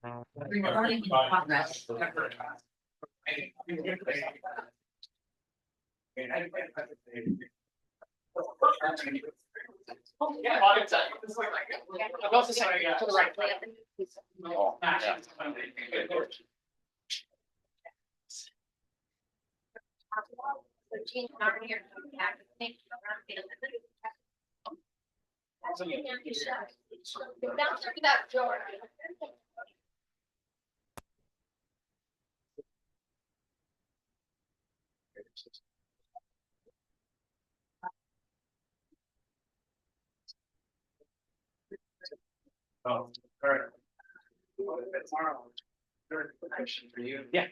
Regarding progress. Yeah, I'll go to the right. Oh, yeah. Oh, all right. Question for you. Yeah.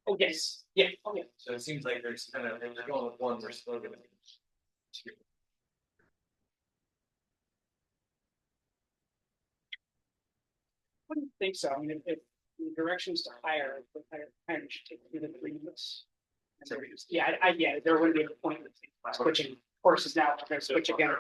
Oh, yes, yeah, oh, yeah. So it seems like there's kind of, they're going with one, we're still gonna. I wouldn't think so. I mean, if the directions to hire, hiring should take 2 to 3 minutes. Yeah, yeah, there wouldn't be a point of switching courses now. We're gonna switch again.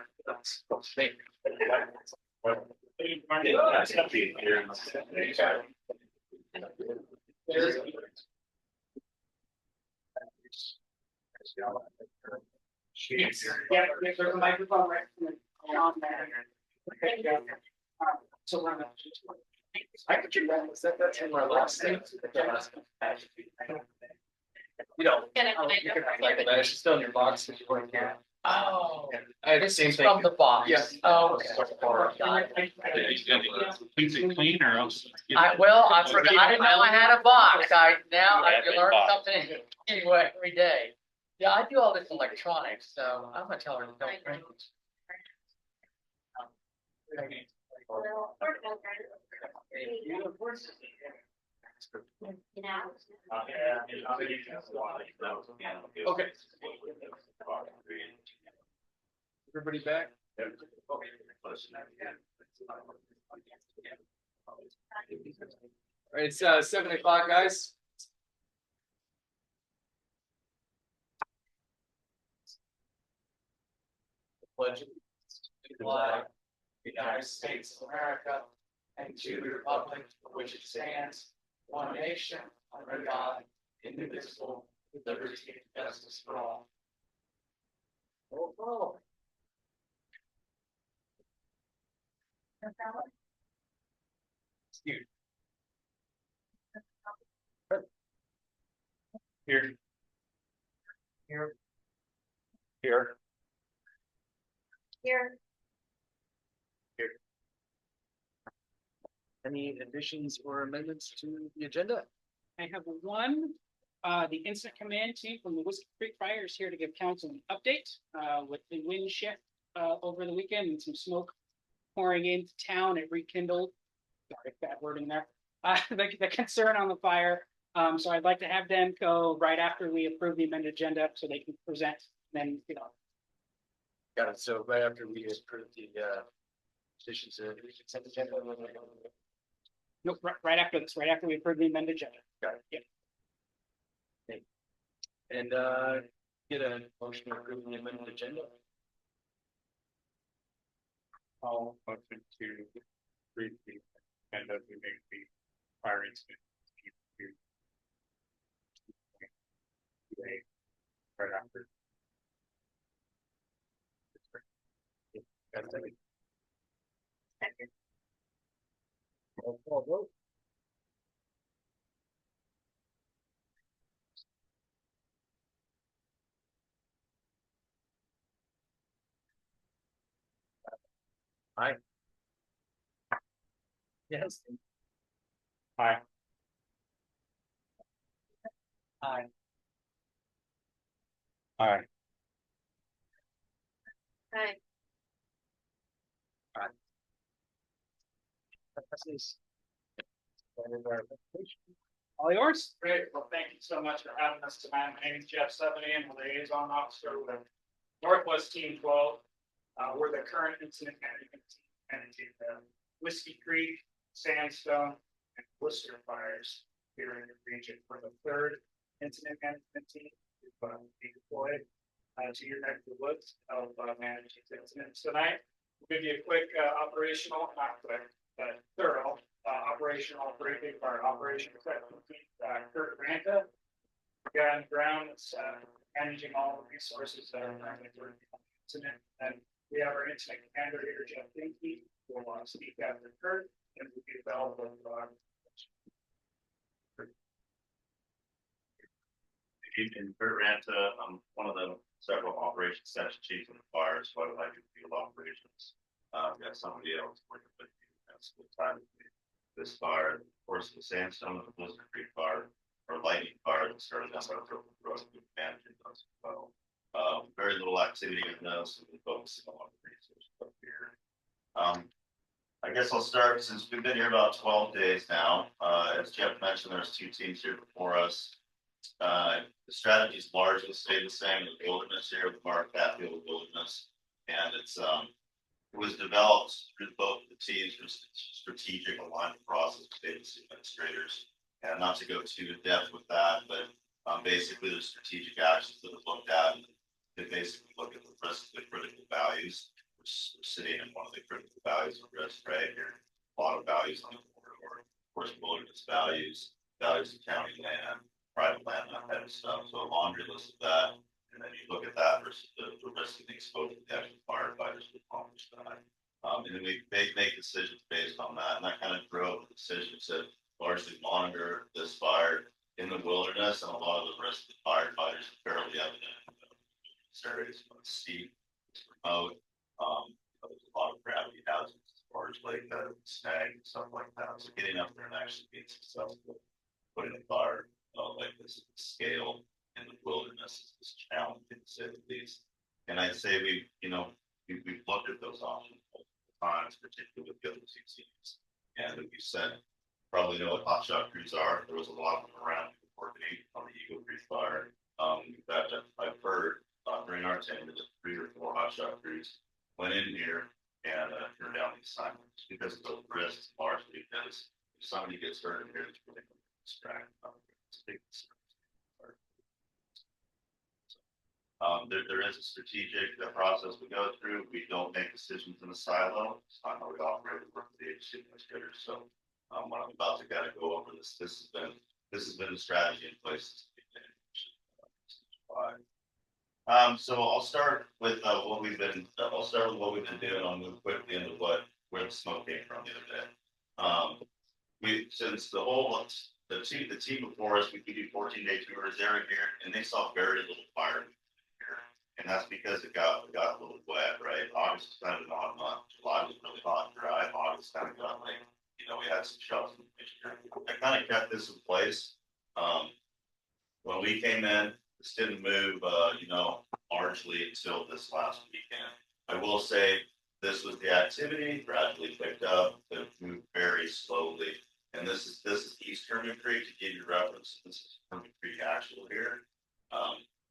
Yeah, there's a microphone right on there. So we're not. I could do that. That's in my last thing. You know, it's just still in your box. Oh, I had the same thing. From the box. Yeah. Oh, okay. Completely clean or else? Well, I forgot, I didn't know I had a box. You learn something anyway every day. Yeah, I do all this electronics, so I'm gonna tell her to don't bring it. Okay. Everybody back? All right, it's 7 o'clock, guys. Pledge to the flag, United States of America, and to the republic for which it stands, one nation, under God, indivisible, with liberty and justice for all. Oh. Here. Here. Here. Here. Here. Here. Any additions or amendments to the agenda? I have one. The incident command team from the Whiskey Creek Fire is here to give council an update with the wind shift over the weekend and some smoke pouring into town. It rekindled. Sorry, bad wording there. The concern on the fire. So I'd like to have them go right after we approve the amended agenda so they can present. Then Got it. So right after we approve the additions to the consent agenda. Nope, right after this, right after we approve the amended agenda. Got it. Yeah. And get a motion to approve the amended agenda. I'll motion to read the and as we make the fire incident. Right after. Roll call vote. Aye. Yes. Aye. Aye. Aye. Hi. All yours. Great, well, thank you so much for having us tonight. My name is Jeff Sevenian, I'm the liaison officer with Northwest Team 12. We're the current incident management team and the Whiskey Creek, Sandstone, and Worcester fires. here in the region for the third incident management team to be deployed to your neck of the woods of managing incidents tonight. We'll give you a quick operational, not quick, but thorough operational briefing of our operational technique. Kurt Granta, guy on the ground that's managing all the resources that are currently for the incident. And we have our incident commander here, Jeff Dinky, who will speak after Kurt and will be available for In Kurt Ranta, I'm one of the several operations section chiefs in the fire, so I do field operations. I've got somebody else working with me. That's the time with me. This fire, of course, the sandstone of the Blizzard Creek fire or lightning fire that started down by the road, managing those as well. Very little activity in those, so we're focusing on the resources up here. I guess I'll start since we've been here about 12 days now. As Jeff mentioned, there's 2 teams here before us. The strategies largely stayed the same in the wilderness here, the Mark Hatfield wilderness, and it was developed through both the teams for strategic alignment process with agency administrators. And not to go too in depth with that, but basically the strategic actions that were looked at, they basically look at the risk of the critical values, which we're sitting in one of the critical values of risk right here. A lot of values on the corridor, of course, wilderness values, values of county land, private land, that type of stuff. So a laundry list of that, and then you look at that versus the risk of the exposure to the actual firefighters who accomplish that. And then we make decisions based on that, and that kind of drove the decision to largely monitor this fire in the wilderness, and a lot of the risk of the firefighters is fairly evident. This area is steep, it's remote. There's a lot of gravity hazards as far as like snag and stuff like that. So getting up there and actually being successful, putting a fire like this scale in the wilderness is challenging to say the least. And I'd say we've looked at those options multiple times, particularly with the other 2 teams. And we said, probably know what hotshot crews are. There was a lot of them around before me on the Eagle Creek fire. In fact, I've heard during our tenure that 3 or 4 hotshot crews went in here and turned down the assignments because of those risks, largely because if somebody gets hurt in here, it's really going to distract them. There is a strategic process we go through. We don't make decisions in a silo. It's not how we operate. We work with the agency administrators. So when I'm about to kind of go over this, this has been the strategy in place since the beginning. So I'll start with what we've been doing. I'll move quickly into where the smoke came from the other day. Since the team before us, we do 14-day tours. They're here, and they saw very little fire here, and that's because it got a little wet, right? August was kind of an odd month. July was really hot and dry. August kind of got like, we had some shelves. I kind of kept this in place. When we came in, this didn't move, largely until this last weekend. I will say this was the activity gradually picked up. It moved very slowly. And this is East Herman Creek, to give you reference. This is Herman Creek actual here.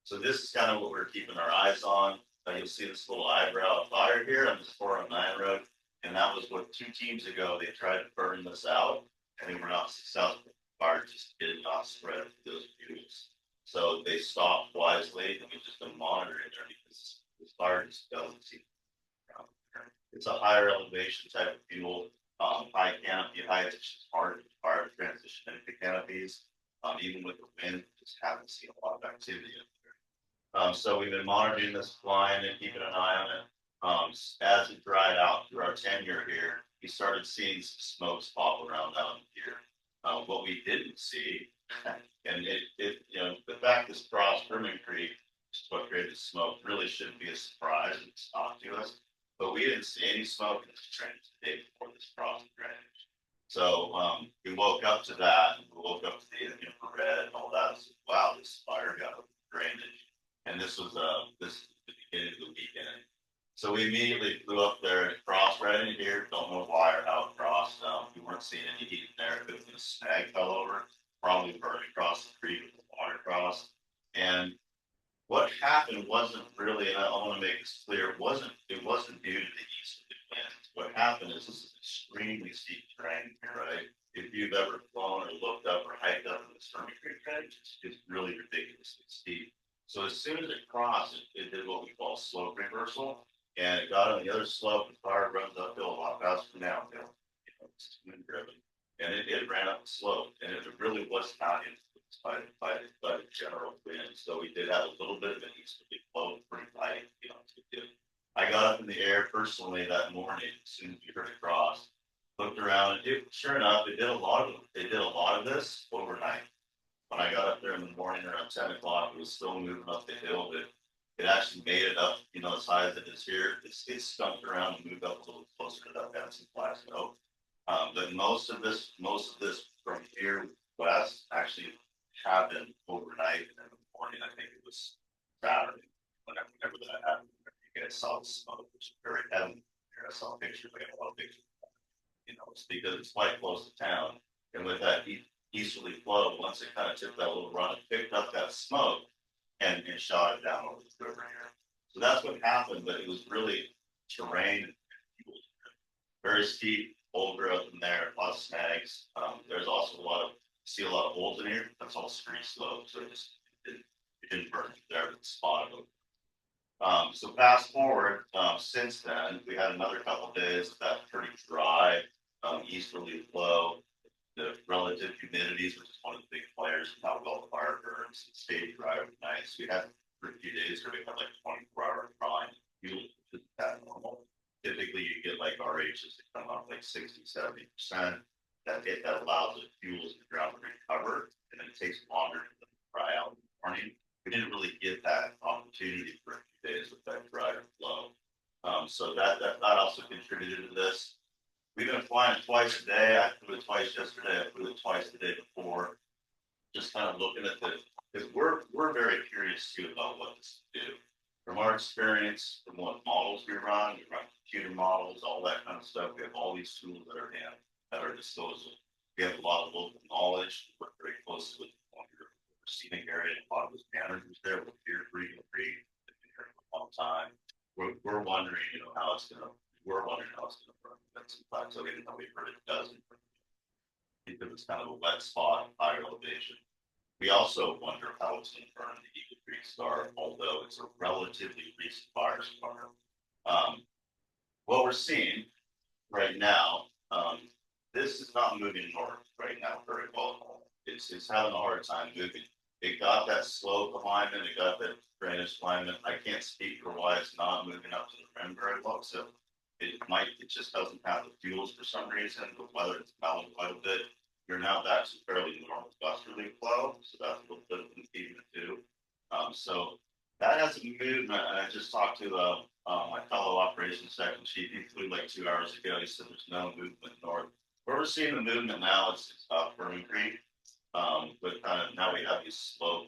So this is kind of what we're keeping our eyes on. You'll see this little eyebrow fire here on this 409 road. And that was what 2 teams ago, they tried to burn this out and they were not successful. Fire just did not spread to those views. So they stopped wisely and we just been monitoring there because this fire just doesn't seem to. It's a higher elevation type of fuel. High canopy heights, it's just hard to fire to transition into canopies. Even with the wind, just haven't seen a lot of activity up there. So we've been monitoring this flying and keeping an eye on it. As it dried out through our tenure here, we started seeing some smokes pop around out here. What we didn't see, and the fact this crossed Herman Creek, which is what created the smoke, really shouldn't be a surprise. It's not to us. But we didn't see any smoke in this drainage the day before this crossed drainage. So we woke up to that, and we woke up to the infrared and all that. So, wow, this fire got up the drainage. And this was the beginning of the weekend. So we immediately flew up there and crossed right in here. Don't know why or how it crossed. We weren't seeing any heat in there. But the snag fell over, probably burned across the creek with the water crossed. And what happened wasn't really, and I want to make this clear, it wasn't due to the easterly winds. What happened is this is extremely steep terrain here, right? If you've ever flown or looked up or hiked up the Stormy Creek bed. It's really ridiculously steep. So as soon as it crossed, it did what we call slope reversal, and it got on the other slope. The car runs uphill a lot faster than downhill. You know, it's wind driven, and it ran up the slope, and it really was not influenced by the general wind. So we did have a little bit of an easterly flow, pretty light, you know. I got up in the air personally that morning as soon as we heard it cross. Looked around, and sure enough, it did a lot of this overnight. When I got up there in the morning around 10 o'clock, it was still moving up the hill, but it actually made it up, you know, as high as it is here. It's stumped around and moved up a little closer to that Benson Plateau. But most of this from here west actually happened overnight, and in the morning, I think it was Saturday, whenever that happened. You guys saw the smoke, which was very heavy. Here I saw pictures, I got a lot of pictures. You know, it's because it's quite close to town, and with that easterly flow, once it kind of took that little run, it picked up that smoke and shot it down over the river here. So that's what happened, but it was really terrain, very steep, old growth in there, a lot of snags. There's also see a lot of holes in here. That's all street slope, so it didn't burn there, but spotted them. So fast forward, since then, we had another couple of days of that pretty dry, easterly flow. The relative humidities, which is one of the big players in how well the fire burns, it stayed dry overnight. So we had for a few days where we had like 24-hour drying fuel, which is that normal. Typically, you get like RHs that come up like 60-70%. That allows the fuels in the ground to recover, and then it takes longer to dry out in the morning. We didn't really get that opportunity for a few days with that drier flow. So that also contributed to this. We've been flying twice a day. I flew it twice yesterday. I flew it twice the day before. Just kind of looking at because we're very curious too about what this will do. From our experience, from what models we run computer models, all that kind of stuff. We have all these tools at our disposal. We have a lot of local knowledge. We work very closely with the scenic area. A lot of those managers there with peer free and free. They've been here for a long time. We're wondering, you know, how it's gonna. We're wondering how it's going to burn. That's so even though we've heard it doesn't, because it's kind of a wet spot, higher elevation. We also wonder how it's going to burn the Eagle Creek Star, although it's a relatively recent fire scar. What we're seeing right now, this is not moving north right now very well. It's having a hard time moving. It got that slope alignment, it got that drainage alignment. I can't speak for why it's not moving up to the rim very well. So it just doesn't have the fuels for some reason, but whether it's mellowed quite a bit, you're now back to fairly normal westerly flow. So that's a little bit of an impediment too. So that hasn't moved. And I just talked to my fellow operations second chief. He flew like 2 hours ago. He said there's no movement north. Where we're seeing the movement now is Burning Creek. But kind of now we have these slope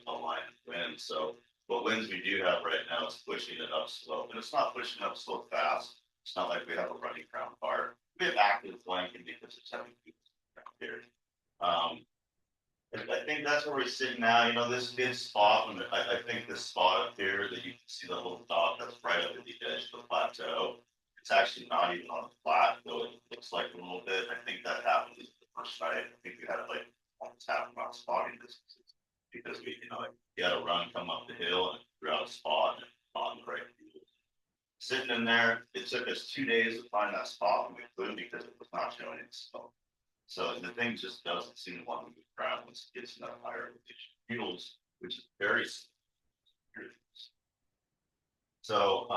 aligned winds. So what winds we do have right now is pushing it up slope, and it's not pushing up slope fast. It's not like we have a running ground fire. We have active flanking because it's having here. I think that's where we're sitting now. You know, this big spot, I think this spot up here that you can see the little dot that's right up at the edge of the plateau. It's actually not even on the flat, though it looks like a little bit. I think that happened the first night. I think we had like almost half about spotting distances because you had a run come up the hill and threw out a spot and on the right. Sitting in there, it took us 2 days to find that spot when we flew because it was not showing any smoke. So the thing just doesn't seem to want to move around once it gets enough higher elevation fuels, which is very serious. So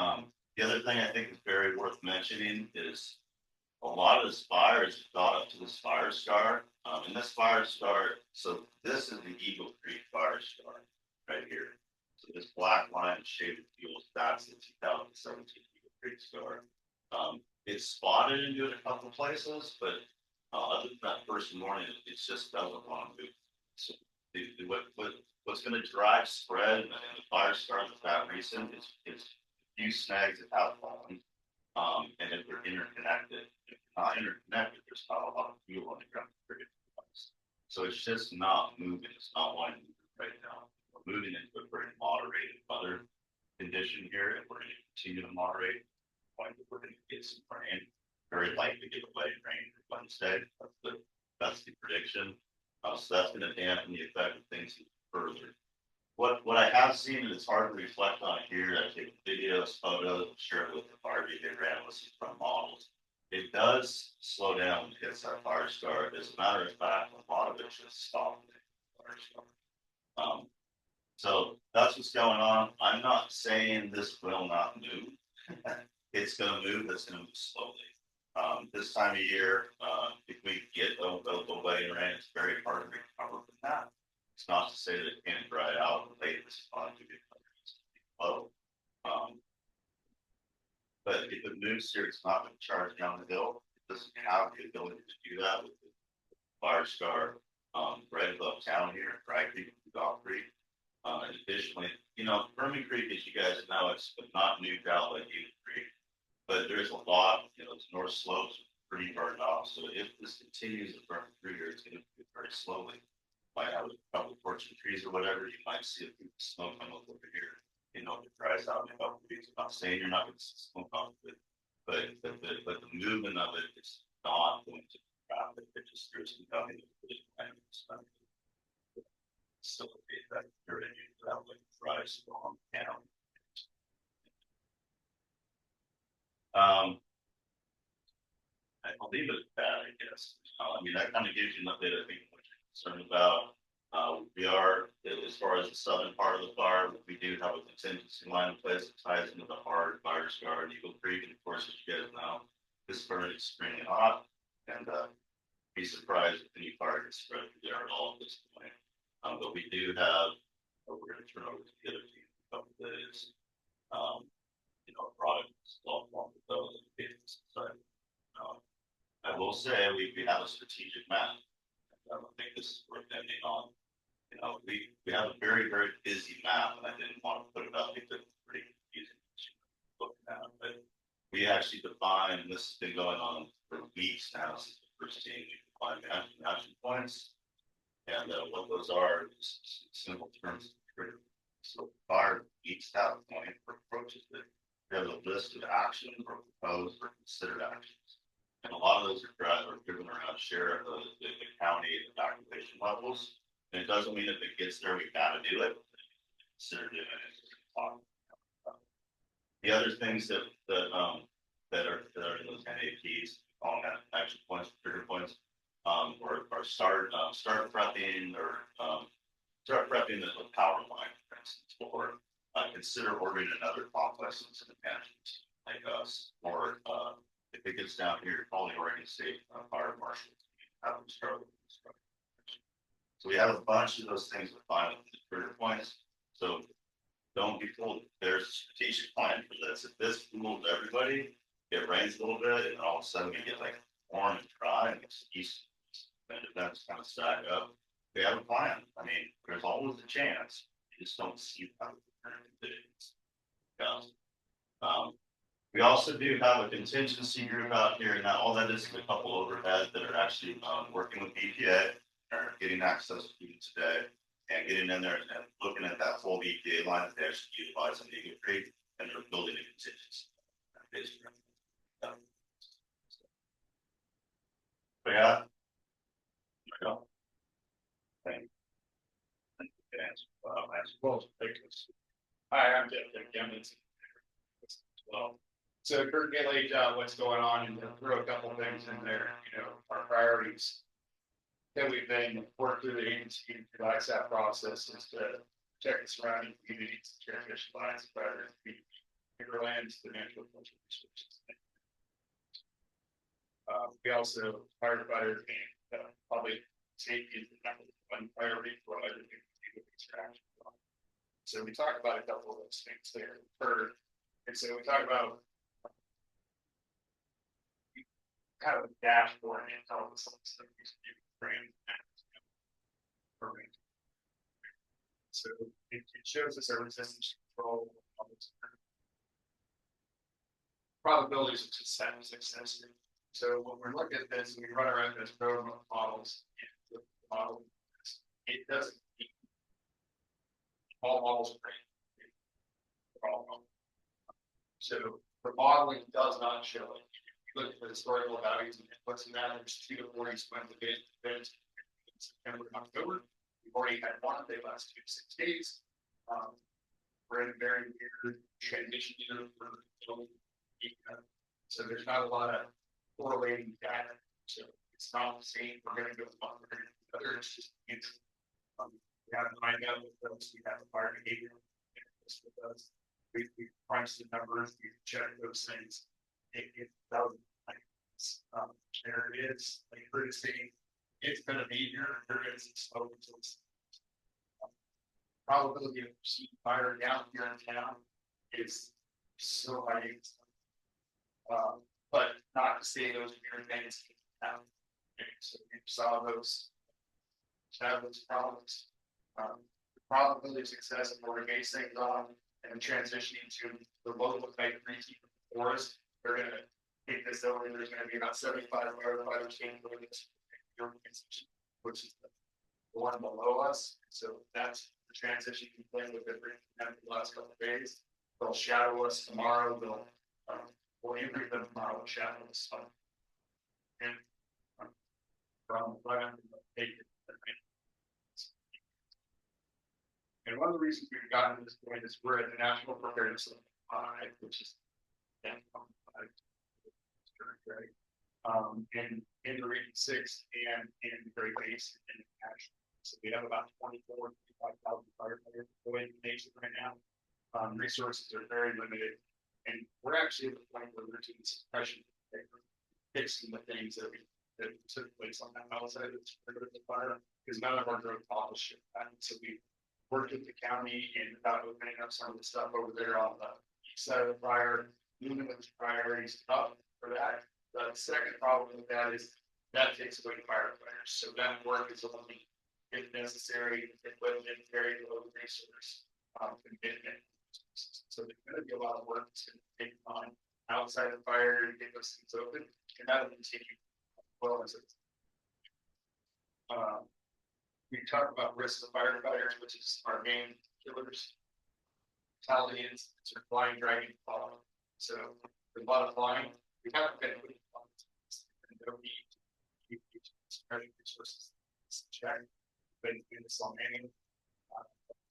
the other thing I think is very worth mentioning is a lot of this fires got up to this fire scar. And this fire scar, so this is the Eagle Creek fire scar right here. So this black line of shaded fuels, that's the 2017 Eagle Creek scar. It's spotted into it a couple of places, but other than that first morning, it just doesn't want to move. So what's going to drive spread and the fire scar that's that recent is a few snags that have fallen, and if they're interconnected. If they're not interconnected, there's not a lot of fuel on the ground. So it's just not moving. It's not wanting to move right now. We're moving into a very moderated weather condition here, and we're going to continue to moderate. We're going to get some rain, very likely to get away rain Wednesday. That's the prediction. So that's gonna dampen the effect of things further. What I have seen, and it's hard to reflect on here, I take videos, photos, share it with the fire brigade analysts from models. It does slow down when it hits our fire scar. As a matter of fact, a lot of it just stopped. Fire scar. So that's what's going on. I'm not saying this will not move. It's gonna move, it's gonna move slowly. This time of year, if we get a wedding rain, it's very hard to recover from that. It's not to say that it can't dry out later this month to get low. But if it moves here, it's not going to charge down the hill. It doesn't have the ability to do that with the fire scar right above town here, right? Dog Creek. And additionally, Herman Creek, as you guys know, it's not nuked out like Eagle Creek, but there's a lot, the north slopes are pretty burned off. So if this continues to burn through here, it's going to do it very slowly. Might have a couple of fortune trees or whatever, you might see a bit of smoke come up over here. If it dries out in a couple of weeks. I'm not saying you're not going to see smoke off of it, but the movement of it is not going to trap it. It just there's nothing to put it in. Still that you're in that way dries on down. I'll leave it at that, I guess. That kind of gives you an update, I think, what you're concerned about. We are, as far as the southern part of the fire, we do have a contingency line in place that ties into the hard fire scar in Eagle Creek. And of course, as you guys know, this burn is extremely hot, and be surprised if any fire gets spread through there at all at this point. But we do have, we're going to turn over to the other team in a couple of days. A product along with those. I will say we have a strategic map. I think this is worth ending on. We have a very, very busy map, and I didn't want to put it up because it's pretty confusing to look at. But we actually define, and this has been going on for weeks now since the first team, we define action points. And what those are is simple terms. So fire each have a point for approaches that we have a list of actions or proposed or considered actions. And a lot of those are driven around share of the county evacuation levels. And it doesn't mean if it gets there, we got to do it. Consider doing it. The other things that are in those NAPs, calling that action points, trigger points, or start prepping or start prepping the power line, for instance, or consider ordering another complex incident management like us, or if it gets down here, call the Oregon State Fire Marshal, have them start with this. So we have a bunch of those things defined with the trigger points. So don't be fooled. There's a strategic plan for this. If this fools everybody, it rains a little bit, and all of a sudden we get like warm and dry, and it's east, and events kind of stack up. We have a plan. There's always a chance. You just don't see how the conditions. We also do have a contingency group out here, and all that is a couple overhead that are actually working with EPA, are getting access to today, and getting in there and looking at that full EPA line that they actually utilize in Eagle Creek, and they're building a contingency. But yeah, there we go. Thank you. Hi, I'm Jeff Gimmons. Well, so Kurt laid out what's going on and threw a couple things in there, our priorities that we've been working through the agency to that process is to protect the surrounding communities, transmission lines, bigger lands, the natural resources. We also firefighter and public safety is the number one priority for other things. So we talk about a couple of those things there. And so we talk about kind of a dashboard and all this stuff. So it shows us our resistance control, probabilities of success. So when we're looking at this, we run around those program models. The model, it doesn't. All models are great. So the modeling does not show it. If you look at the historical values and inputs in that, there's 2 to 40 spent events in September, already had one, they lasted 6 days. We're in a very weird transition year for so there's not a lot of correlating data, so it's not the same, we're gonna go one, we're gonna do the other, it's just, we have to find out with those, we have a fire behavior. With us. We crunch the numbers, we check those things. There it is, like we're saying, it's gonna be here, there is smoke. Probability of seeing fire down here in town is so high. But not to say those weird things happen. So we saw those problems. The probability of success of where we base things on and transitioning to the local type reaching forest, they're gonna take this over. There's gonna be about 75 firefighters came for this, which is the one below us. So that's the transition we plan with it the last couple of days. They'll shadow us tomorrow. They'll we'll interview them tomorrow. Shadow us. And from and one of the reasons we've gotten to this point is we're at the National Preparedness Level 5, which is in the Region 6 and in the Great Basin and Action. So we have about 25,000 firefighters going in the nation right now. Resources are very limited, and we're actually at the point where we're doing suppression, fixing the things that took place on that outside of the fire, because none of our drug policy. So we worked with the county and about opening up some of the stuff over there on the east side of the fire, moving with the priorities up for that. The second problem with that is that takes away firefighters. So that work is only if necessary, equipment, very low resource commitment. So there's going to be a lot of work that's going to take on outside the fire to get those things open, and that'll continue well as it's. We talk about risk of firefighters, which is our main killers. Fatality is flying, dragging, falling. So there's a lot of flying. We haven't been putting resources to check, but in this on any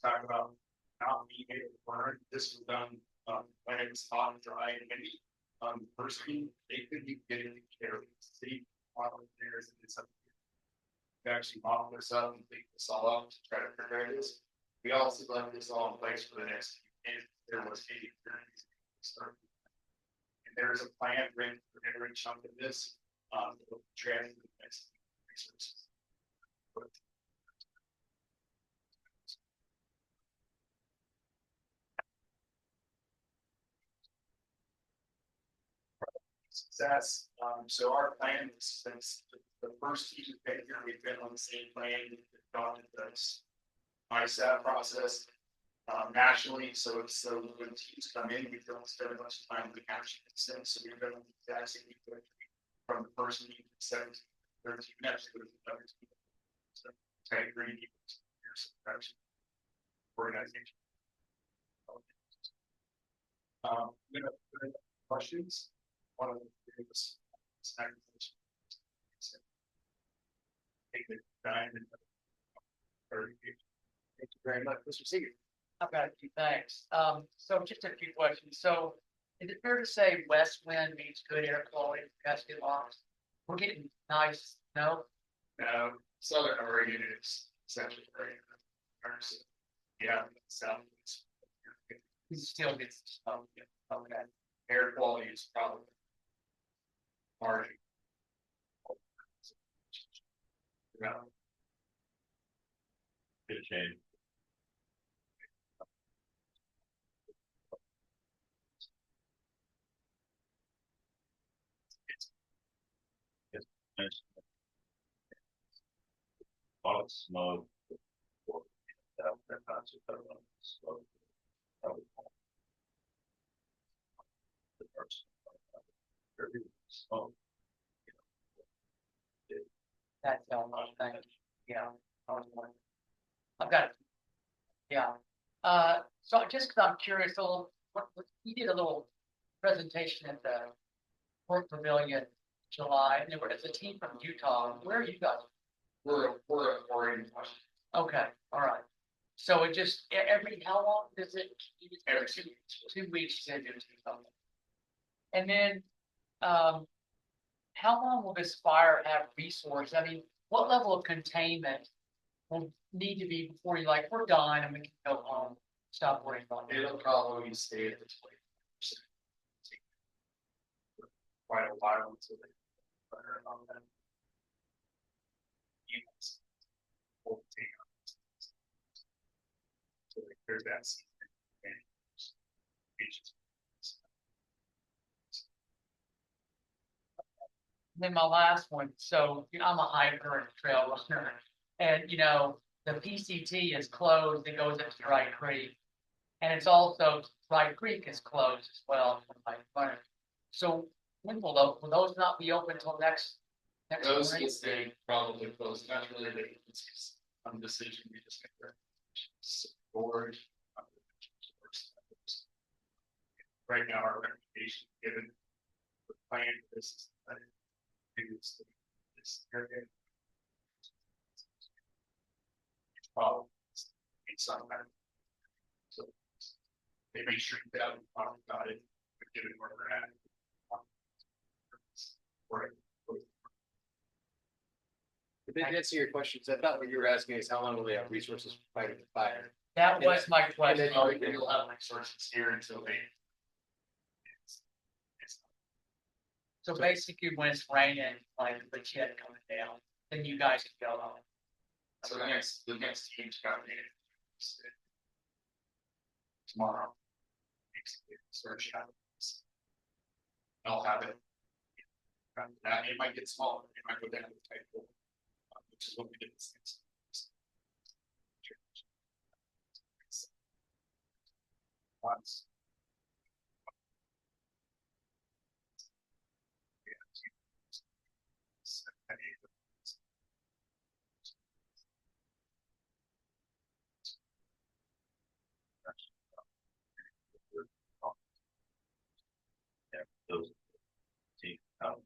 talk about not being able to burn. This was done when it was hot and dry and windy. Personally, they couldn't even get into care. City volunteers and something. We actually modeled this up and think this all up to try to prepare this. We also left this all in place for the next few days. There was a start. And there's a plan written for every chunk of this trans the next resources. Success. So our plan is since the first team here, we've been on the same plan. We've adopted this ISAP process nationally. So when teams come in, we don't spend much time with the action consent. So we've been on the exact same from the first meeting to 17, 13, actually with the other team. So I agree. Organization. Questions? One of the biggest take the time and thank you very much, Mr. Seeger. I've got a few thanks. So just a few questions. So is it fair to say west wind means good air quality for Cascade Locks? We're getting nice snow. No, Southern Oregon is essentially very good. Yeah, south It still gets snow. Okay. air quality is probably margin. Yeah. Good change. Yes. A lot of smoke. That's almost thing. Yeah. I've got it. Yeah. So just because I'm curious, so you did a little presentation at the Port Pavilion July, and there was a team from Utah. Where are you guys? We're Oregon, Washington. Okay. All So it just, every, how long does it? Every 2 weeks. 2 weeks to do something. And then, how long will this fire have resource? I mean, what level of containment will need to be before you're like, we're done and we can go home, stop worrying about it? It'll probably stay at the 20%. Quite a while until they fire on that. Units. Will take on. So like, there's that. Season. And it's just- Then my last one, so you know, I'm a hiker and a trail runner, and you know, the PCT is closed, it goes into Dry Creek. And it's also, Dry Creek is closed as well for my runner. So when will those not be open until next Those spring? will stay probably closed, not really the agencies, decision we just make. Board. Right now, our recommendation, given the plan, this is. This area. It's probably in some kind. So they make sure that we talk about it, given where we're at. Right. To answer your questions, I thought what you were asking is how long will they have resources for fighting the fire? That was my question. Oh, you'll have resources here until they. So basically, when it's raining, like legit coming down, then you guys can go home. So the next team's got me. Tomorrow. Search out. I'll have it. That it might get smaller, it might go down to type 4. Which is what we did this next. Once. Those take out.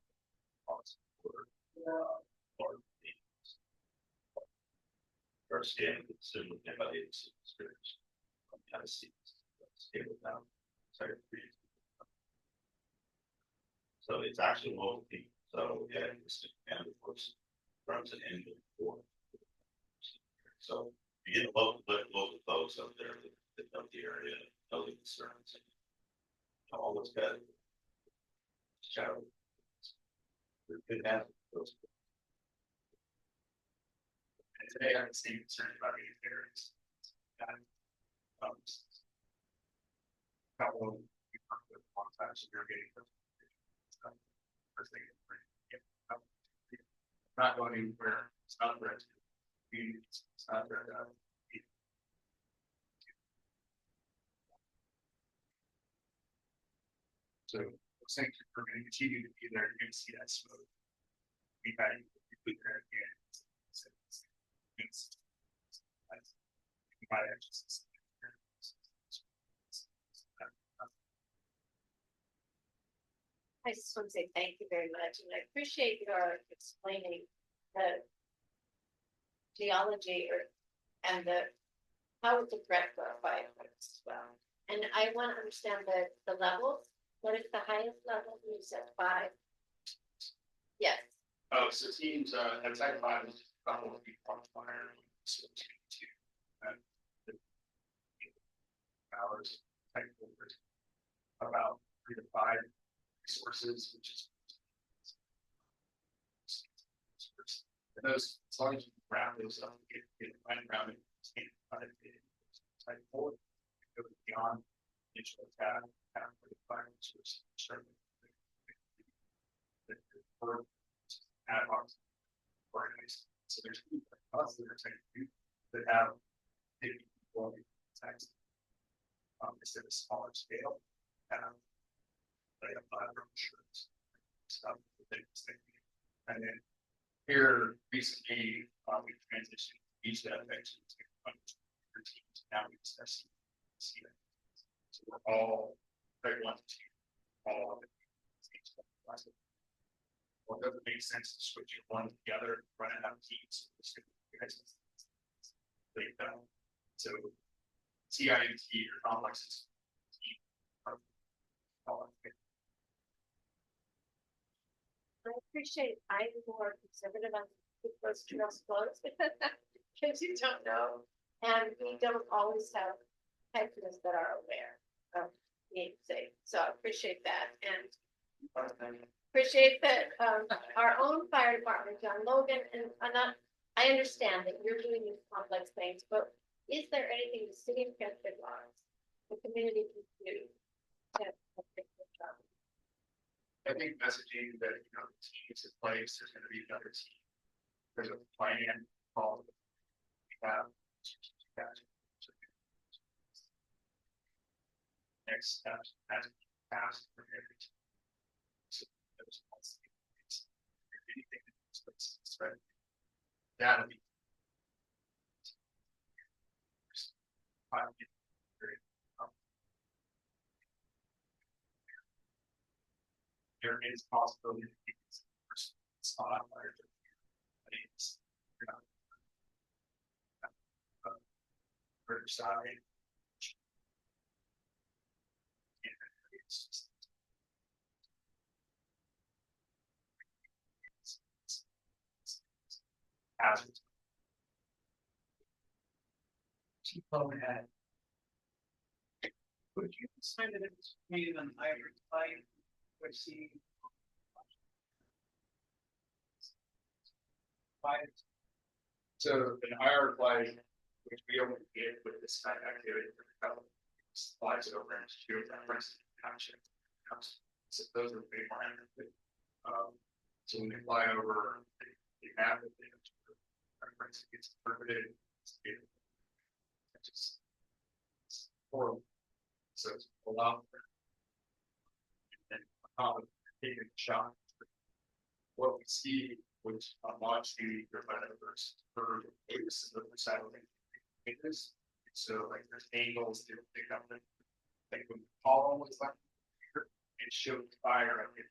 Or scanning the signal by the experience. Kind of see stable down. Sorry. So it's actually local people. So yeah, it's and of course runs an engine for. So you get local folks up there that know the area, know the concerns, and all that's good. Shadow. We could have those. And today I'm seeing concern about these areas. How long you work with long times you're getting. First thing. Not going anywhere, it's not red. It's not red. So looks like we're going to continue to be there. You're going to see that smoke. We've had you put there again. You might actually see I just want to say thank you very much, and I appreciate your explaining the geology and how it's a threat for our firefighters as well. And I want to understand the levels. What is the highest level? You said 5. Yes. Oh, so teams at type 5 is a couple of feet on fire. So 2 hours type 4 about 3 to 5 resources, which is and those as long as you wrap those up, get right around it, type 4, go beyond initial attack, for the fire resource, ad hoc organized. So there's people like us that are type 2 that have people attacks instead of smaller scale. They have fiber insurance stuff that they and then here recently we transitioned each that affects teams. Now we just see that. So we're all very one team, all of it. Well, it doesn't make sense to switch one together, run it out of teams. They So CIMT or complexes. I appreciate I'm more conservative on those trails closed because you don't know. And we don't always have typers that are aware of being safe. So I appreciate that and appreciate that our own fire department, John Logan, and I understand that you're doing these complex things, but is there anything the city of Cascade wants the community can do to fix this problem? I think messaging that, you know, the team is in place, there's gonna be another team. There's a plan, all of it. We have. Next steps, as passed. So there's also anything that's right. That'll be. There is possibility that it's spot fire. It's, you know, further side. And it's just. Hazards. T-Bone had. Would you sign it as made an hybrid pipe, which see? So an IR flag, which we only get with this kind of activity, slides it over into that rest township. So those are big more active. So when they fly over, they have it, they have to, it gets permitted. It's just it's horrible. So it's a lot. And taking a shot. What we see, which on launch duty or whatever, for is the satellite images. So like there's angles to pick up the like when the column was like here, it showed fire up here.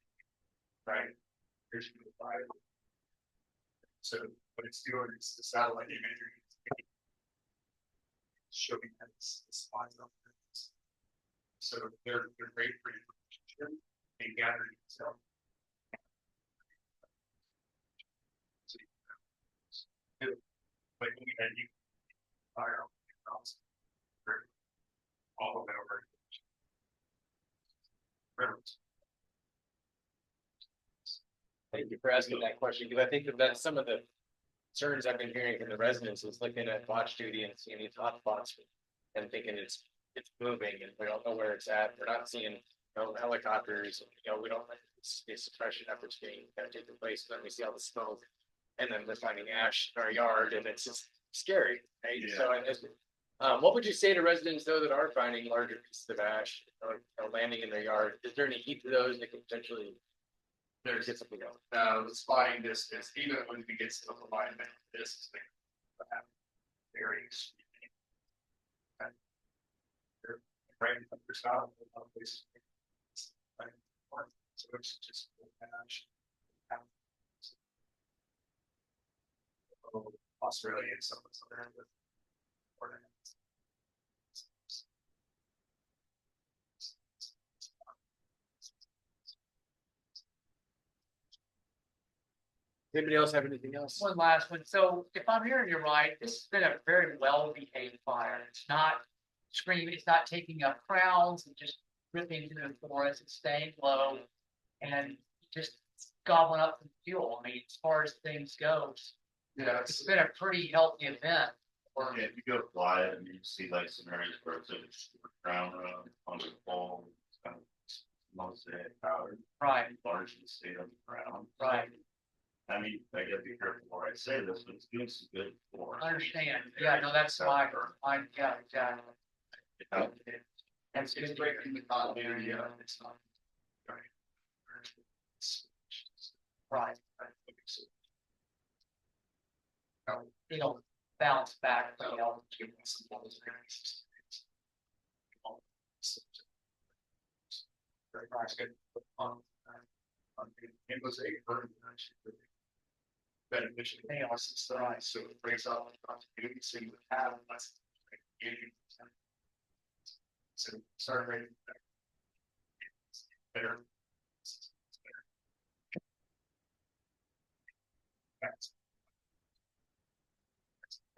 Right? Here's the fire. So what it's doing is the satellite imagery showing that it's spots up there. So they're great for information and gathering itself. Like we had you fire across all of it over. Thank you for asking that question, because I think that's some of the concerns I've been hearing from the residents is looking at watch duty and seeing these hot spots and thinking it's moving and we don't know where it's at. We're not seeing helicopters, we don't see suppression efforts being taking place. Then we see all the smoke and then we're finding ash in our yard and it's just scary. Right? Yeah. So what would you say to residents though that are finding larger pieces of ash or landing in their yard? Is there any heat to those that could potentially There's get something else? the spotting distance, even when we get to alignment, this is very extreme. Right, south, so it's just Australia and some of the other with Anybody else have anything else? One last one. So if I'm hearing you right, this has been a very well-behaved fire. It's not screaming, it's not taking up crowds and just ripping into the forest. It's staying low and just gobbling up the fuel. I mean, as far as things go, yeah, it's been a pretty healthy event. Yeah, if you go fly it and you see like some areas where it's a ground on the pole, it's kind of mosaic powder. Right, Largely stayed on the ground. right. I mean, I gotta be careful where I say this, but it's doing some good for us. I understand. Yeah, no, that's fine. Yeah, exactly. it's breaking the continuity. It's not. Right. It'll bounce back. It was a burden beneficial. So it brings out the continuity, so you have less 80%. So start rate. Better.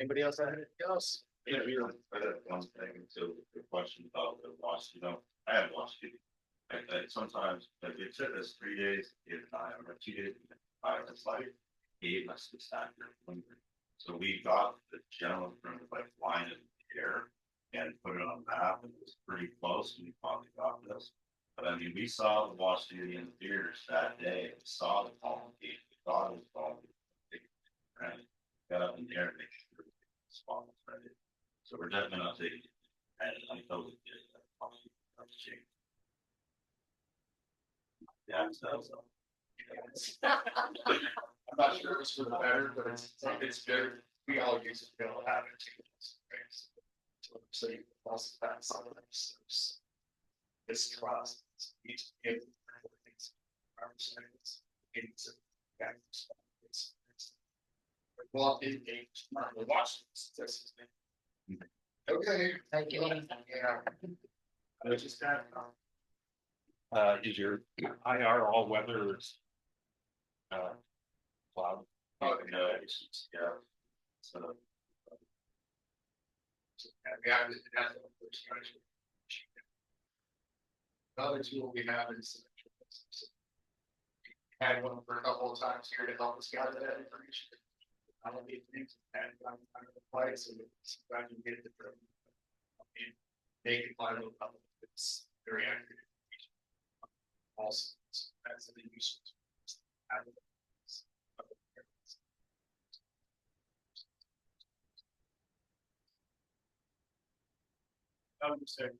Anybody else have anything else? Yeah, I got one thing, so the question about the wash, I have washed it. And sometimes, like it took us 3 days, to get time, or 2 days, it's like 8 months to start. So we got the general from like line in the air and put it on a map, and it was pretty close, and we finally got this. But I mean, we saw the wash duty in the theaters that day, we saw the Palm Gate, we thought it was Palm Gate. Right, got up in there and make sure the spot was ready. So we're definitely not taking it, and I totally get it. Yeah, so. I'm not sure it was for the better, but it's good. We all use it, we all have it too. So you also have some of this. This class, each give things. Well, it watch this. Okay. Thank you. Yeah. I was just kind of. Is your IR all weather? Cloud. Oh, no, it's, yeah. So. Yeah, it has a first version. Another tool we have is. Had one for a couple of times here to help us gather that information. I don't need things and I'm the place and I can get it from. They can find it, it's very accurate. Also, that's the use. I would say.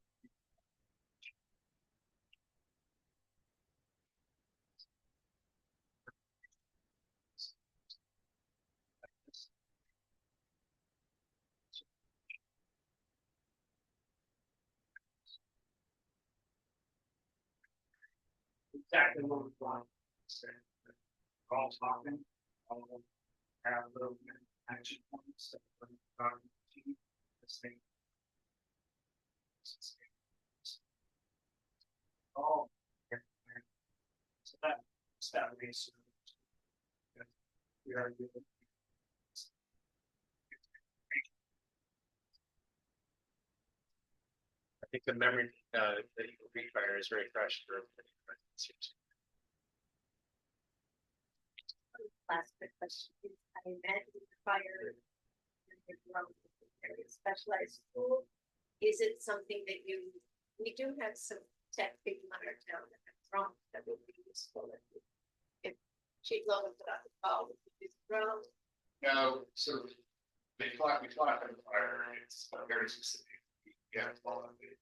Exactly what we want. All talking, all have little action points that we're this thing. Oh. So that race. We are doing. I think the memory that you refire is very fresh for. Last quick question, is I imagine the fire. Very specialized school, is it something that we do have some tech people in our town that have drones that would be useful if Chief Logan put out the call with these drones. No, so we fly on fire, it's very specific. Yeah, it's all of it.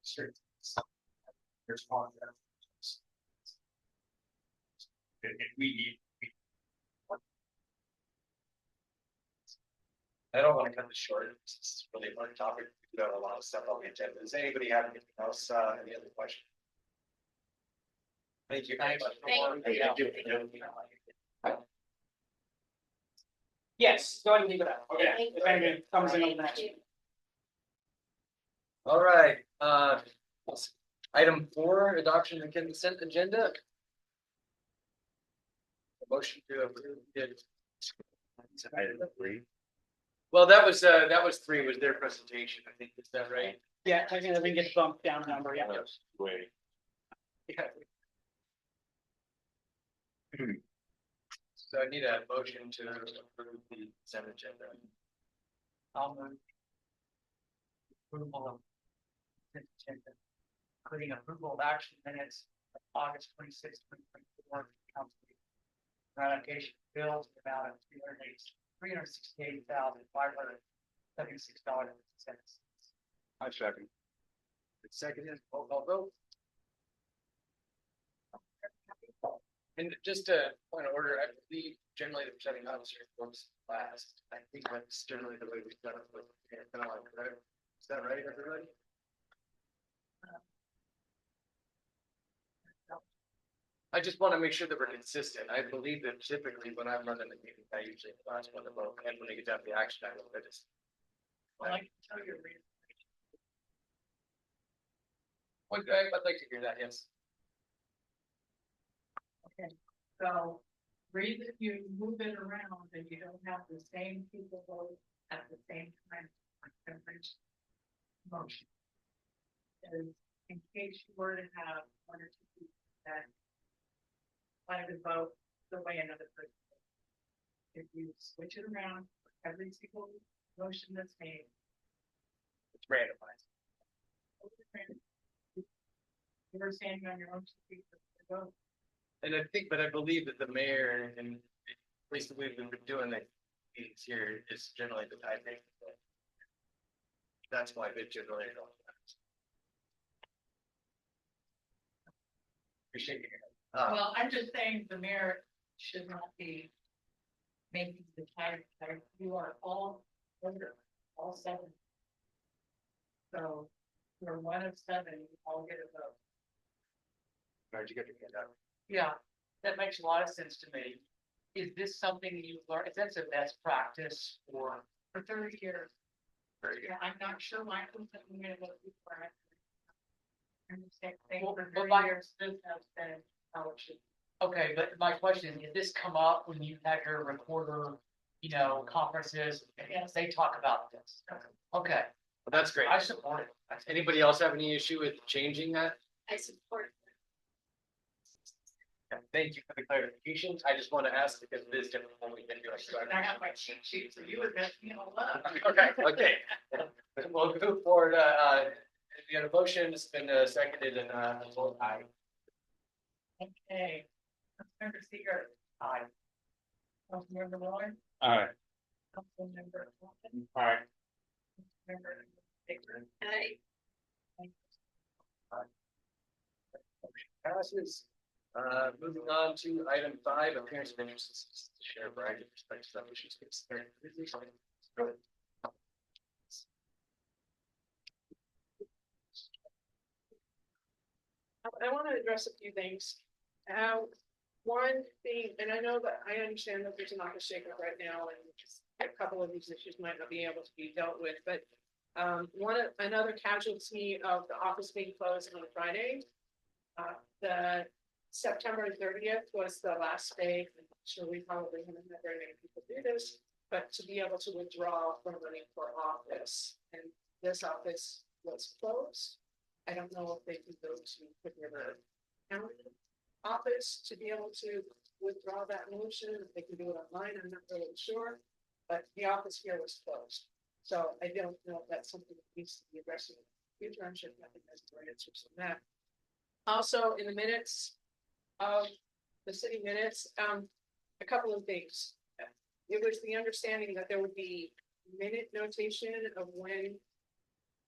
Sure. There's one that. If we need. I don't want to cut this short. It's really a hard topic. We've got a lot of stuff on the agenda. Does anybody have anything else? Any other questions? Thank you. Thanks. Thank you. Yes, go ahead and leave it up. Okay, Thank if anything comes in over the next. you. All right, item 4, adoption of consent agenda. A motion to approve. Item 3. Well, that was 3 was their presentation. I think, is that right? Yeah, technically we can get bumped down a number, yeah. Wait. Yeah. So I need a motion to approve the consent agenda. I'll move. Approval of. consent agenda, including approval of action minutes of August 26, 2024. Council meeting. Ratification of bills in the amount of $368,576.50. I second. Second is roll call vote. And just a point of order, I believe generally the presenting officer goes last. I think that's generally the way we've done it with correct? Is that right, everybody? I just want to make sure that we're consistent. I believe that typically when I'm running the meeting, I usually last one to vote, and when I get down to the action, I just. Well, I can tell you. Okay, I'd like to hear that, yes. So, reason you move it around and you don't have the same people vote at the same time on every motion. Is in case you were to have one or two people that wanted to vote the way another person. If you switch it around, for every single motion that's made. It's randomized. You were standing on your own two feet to vote. And I think, but I believe that the mayor and at least the way we've been doing the meetings here is generally the tiebreaker. That's why they generally don't. Appreciate you. Well, I'm just saying the mayor should not be making the time, you are all voter, all seven. So you're one of seven, you all get a vote. Where'd you get your hand out? Yeah, that makes a lot of sense to me. Is this something you've learned, is that a best practice for? For 30 years. Very good. Yeah, I'm not sure why I'm gonna go before it. I'm just saying, Well, for but 30 my- years, this has been how it should be. Okay, but my question, did this come up when you had your recorder, conferences? Yes, they talk about this. Okay, Well, that's great. I support it. Anybody else have any issue with changing that? I support. Yeah, thank you for the clarification. I just want to ask because it is different when we can do it. I have my cheat sheet, so you would mess me all up. Okay. We'll move forward. We got a motion. It's been seconded and vote aye. Okay. Councilmember Seeger. Aye. Councilmember Miller. Alright, Councilmember Wilson. alright, Member Baker. Passes. Moving on to item 5, appearance of interest to share a variety of perspectives on issues. I want to address a few things. One thing, and I know that I understand that there's an office shakeup right now, and a couple of these issues might not be able to be dealt with, but another casualty of the office being closed on Friday. The September 30th was the last day. I'm sure we probably haven't had very many people do this, but to be able to withdraw from running for office, and this office was closed. I don't know if they can go to Quick River County office to be able to withdraw that motion. If they can do it online, I'm not really sure, but the office here was closed. So I don't know if that's something that needs to be addressed in the future. I'm sure nothing has more answers on that. Also, in the minutes of the city minutes, a couple of things. It was the understanding that there would be minute notation of when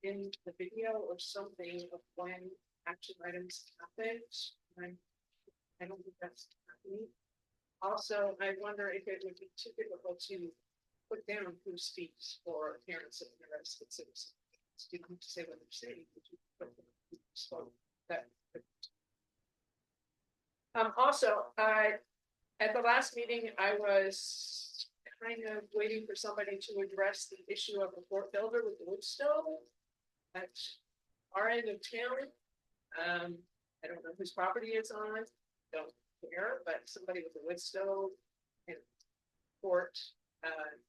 in the video or something of when action items happened. I don't think that's happening. Also, I wonder if it would be too difficult to put down who speaks for appearance of interested citizens. You don't have to say what they're saying, but you put them who spoke. That. Also, at the last meeting, I was kind of waiting for somebody to address the issue of the fort builder with the wood stove at our end of town. I don't know whose property it's on, don't care, but somebody with a wood stove and fort,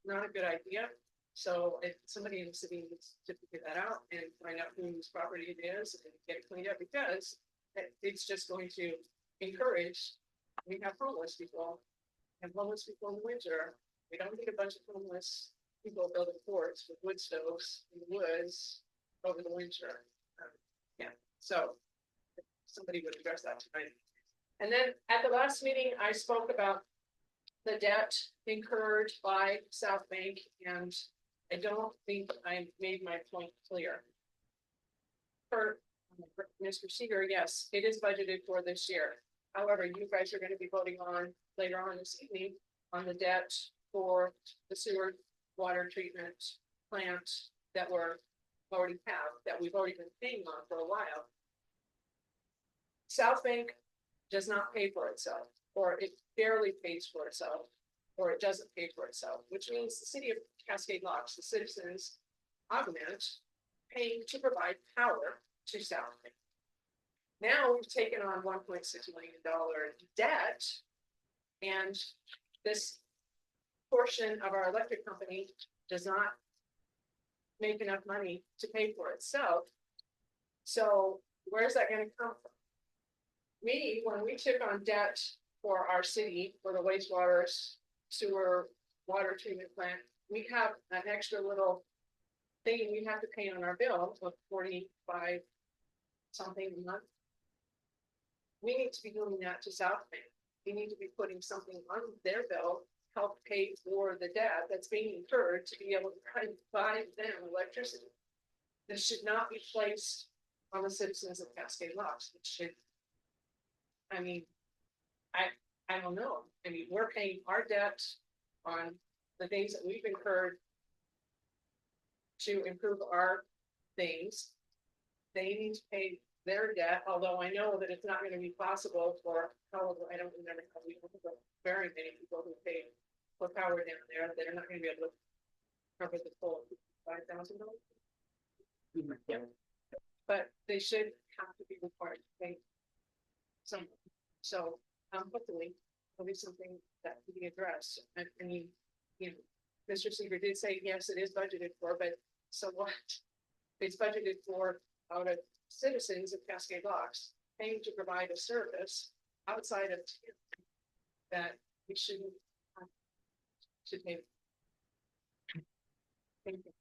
not a good idea. So if somebody in the city needs to figure that out and find out whose property it is and get it cleaned up, because it's just going to encourage, we have homeless people and homeless people in the winter. We don't need a bunch of homeless people building forts with wood stoves in the woods over the winter. So if somebody would address that tonight. And then at the last meeting, I spoke about the debt incurred by South Bank, and I don't think I made my point clear. For Mr. Seeger, yes, it is budgeted for this year. However, you guys are going to be voting on later on this evening on the debt for the sewer water treatment plant that we've already been paying on for a while. South Bank does not pay for itself, or it barely pays for itself, or it doesn't pay for itself, which means the city of Cascade Locks, the citizens augment paying to provide power to South Main. Now we've taken on $1.6 million debt, and this portion of our electric company does not make enough money to pay for itself. So where's that going to come from? When we took on debt for our city, for the wastewater, sewer, water treatment plant, we have an extra little thing we have to pay on our bill of 45 something a month. We need to be doing that to South Main. We need to be putting something on their bill, help pay for the debt that's being incurred to be able to buy them electricity. This should not be placed on the citizens of Cascade Locks. It should, I mean, I don't know. I mean, we're paying our debt on the things that we've incurred to improve our things. They need to pay their debt, although I know that it's not going to be possible for, however, I don't remember how we have very many people who pay for power down there, that are not going to be able to cover the full $5,000. Yeah. But they should have to be required to pay some. So hopefully there'll be something that can be addressed. I mean, you know, Mr. Seeger did say, yes, it is budgeted for, but so what? It's budgeted for out of citizens of Cascade Locks paying to provide a service outside of that we shouldn't have to pay. Thank you.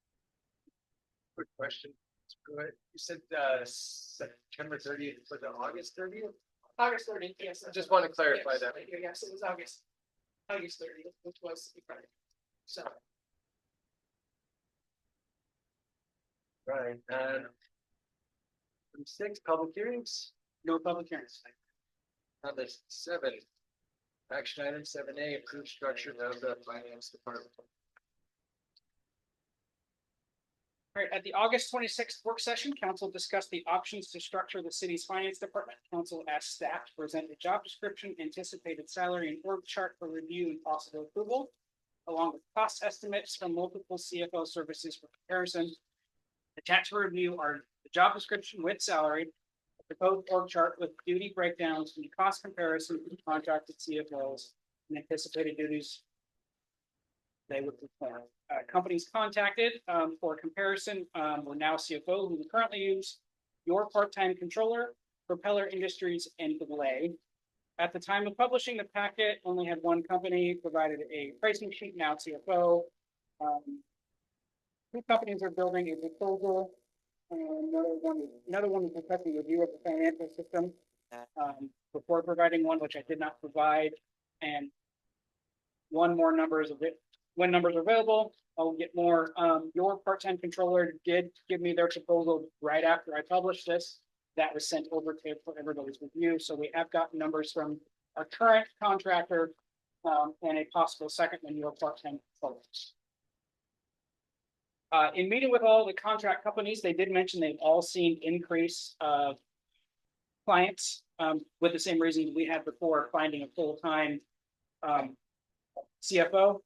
Quick question. You said September 30th for the August 30th? August 30th, yes. I just want to clarify yes, that. Yes, it was August 30th, which was Friday. So. Right, and 6 public hearings. No public hearings. Number 7, action item 7A, approved structure of the finance department. All right, at the August 26th work session, council discussed the options to structure the city's finance department. Council asked staff to present a job description, anticipated salary, and org chart for review and possible approval, along with cost estimates from multiple CFO services for comparison. Attached for review are the job description with salary, the proposed org chart with duty breakdowns, and cost comparison with contracted CFOs and anticipated duties they would perform. Companies contacted for comparison were Now CFO, who we currently use, Your Part-Time Controller, Propeller Industries, and Belay. At the time of publishing the packet, only had one company provided a pricing sheet, Now CFO. 2 companies are building a proposal, and another one is requesting review of the financial system before providing one, which I did not provide, and one more number is a bit. When numbers are available, I'll get more. Your Part-Time Controller did give me their proposal right after I published this. That was sent over to for everybody's review. So we have got numbers from our current contractor and a possible second one, Your Part-Time Controller. In meeting with all the contract companies, they did mention they've all seen increase of clients with the same reasons we had before, finding a full-time CFO.